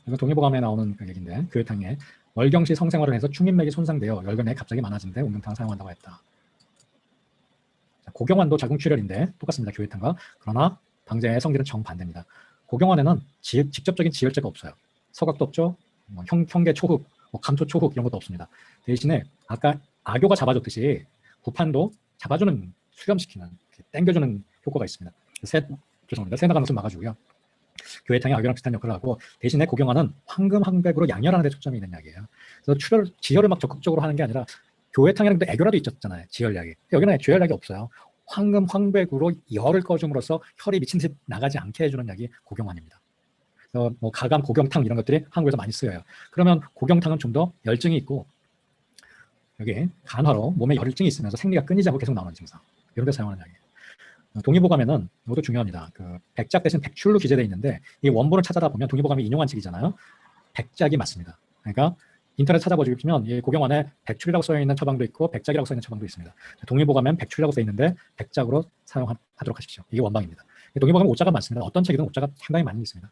이거 동의보감에 나오는 그 얘기인데 교회탕에 월경시 성생활을 해서 충림맥이 손상되어 열근에 갑자기 많아진데 옥룡탕을 사용한다고 했다. 자, 고경환도 자궁출혈인데 똑같습니다. 교회탕과. 그러나 방제의 성질은 정반대입니다. 고경환에는 직접적인 지혈제가 없어요. 서각도 없죠. 뭐 형계 초흑, 뭐 감초 초흑 이런 것도 없습니다. 대신에 아까 악교가 잡아줬듯이 구판도 잡아주는 수렴시키는 당겨주는 효과가 있습니다. 죄송합니다. 새 나가는 것을 막아주고요. 교회탕이 악교랑 비슷한 역할을 하고 대신에 고경환은 황금 황백으로 양혈하는 데 초점이 있는 약이에요. 그래서 지혈을 막 적극적으로 하는 게 아니라 교회탕이라도 애교라도 있었잖아요. 지혈약이. 여기는 지혈약이 없어요. 황금 황백으로 열을 꺼줌으로써 혈이 미친 듯이 나가지 않게 해주는 약이 고경환입니다. 그래서 뭐 가감 고경탕 이런 것들이 한국에서 많이 쓰여요. 그러면 고경탕은 좀 더 열증이 있고 여기 간화로 몸에 열증이 있으면서 생리가 끊이지 않고 계속 나오는 증상 이런 데 사용하는 약이에요. 동의보감에는 이것도 중요합니다. 그 백작 대신 백출로 기재되어 있는데 이 원본을 찾아다 보면 동의보감이 인용한 책이잖아요. 백작이 맞습니다. 그러니까 인터넷 찾아보시면 이 고경환에 백출이라고 써 있는 처방도 있고 백작이라고 써 있는 처방도 있습니다. 동의보감엔 백출이라고 써 있는데 백작으로 사용하도록 하십시오. 이게 원방입니다. 동의보감에 오자가 많습니다. 어떤 책이든 오자가 상당히 많이 있습니다.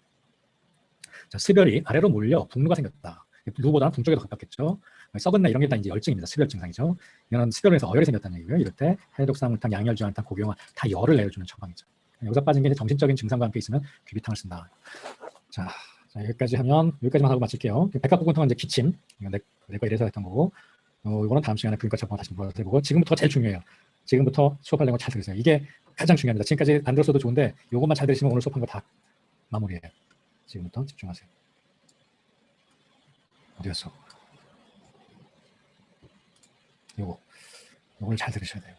자, 습열이 아래로 몰려 북루가 생겼다. 루보다는 북쪽에 더 가깝겠죠. 썩은 내 이런 게 다 이제 열증입니다. 습열 증상이죠. 이거는 습열을 해서 어혈이 생겼다는 얘기고요. 이럴 때 해독상, 물탕, 양열주안탕, 고경화 다 열을 내려주는 처방이죠. 여기서 빠진 게 이제 정신적인 증상과 함께 있으면 귀비탕을 쓴다. 자, 여기까지 하면 여기까지만 하고 마칠게요. 백합구근탕은 이제 기침. 이거 내과 이래서 했던 거고. 이거는 다음 시간에 부인과 처방 다시 물어보고 지금부터가 제일 중요해요. 지금부터 수업하려는 거 잘 들으세요. 이게 가장 중요합니다. 지금까지 안 들었어도 좋은데 이것만 잘 들으시면 오늘 수업한 거 다 마무리해요. 지금부터 집중하세요. 어디였어? 요거를 잘 들으셔야 돼요.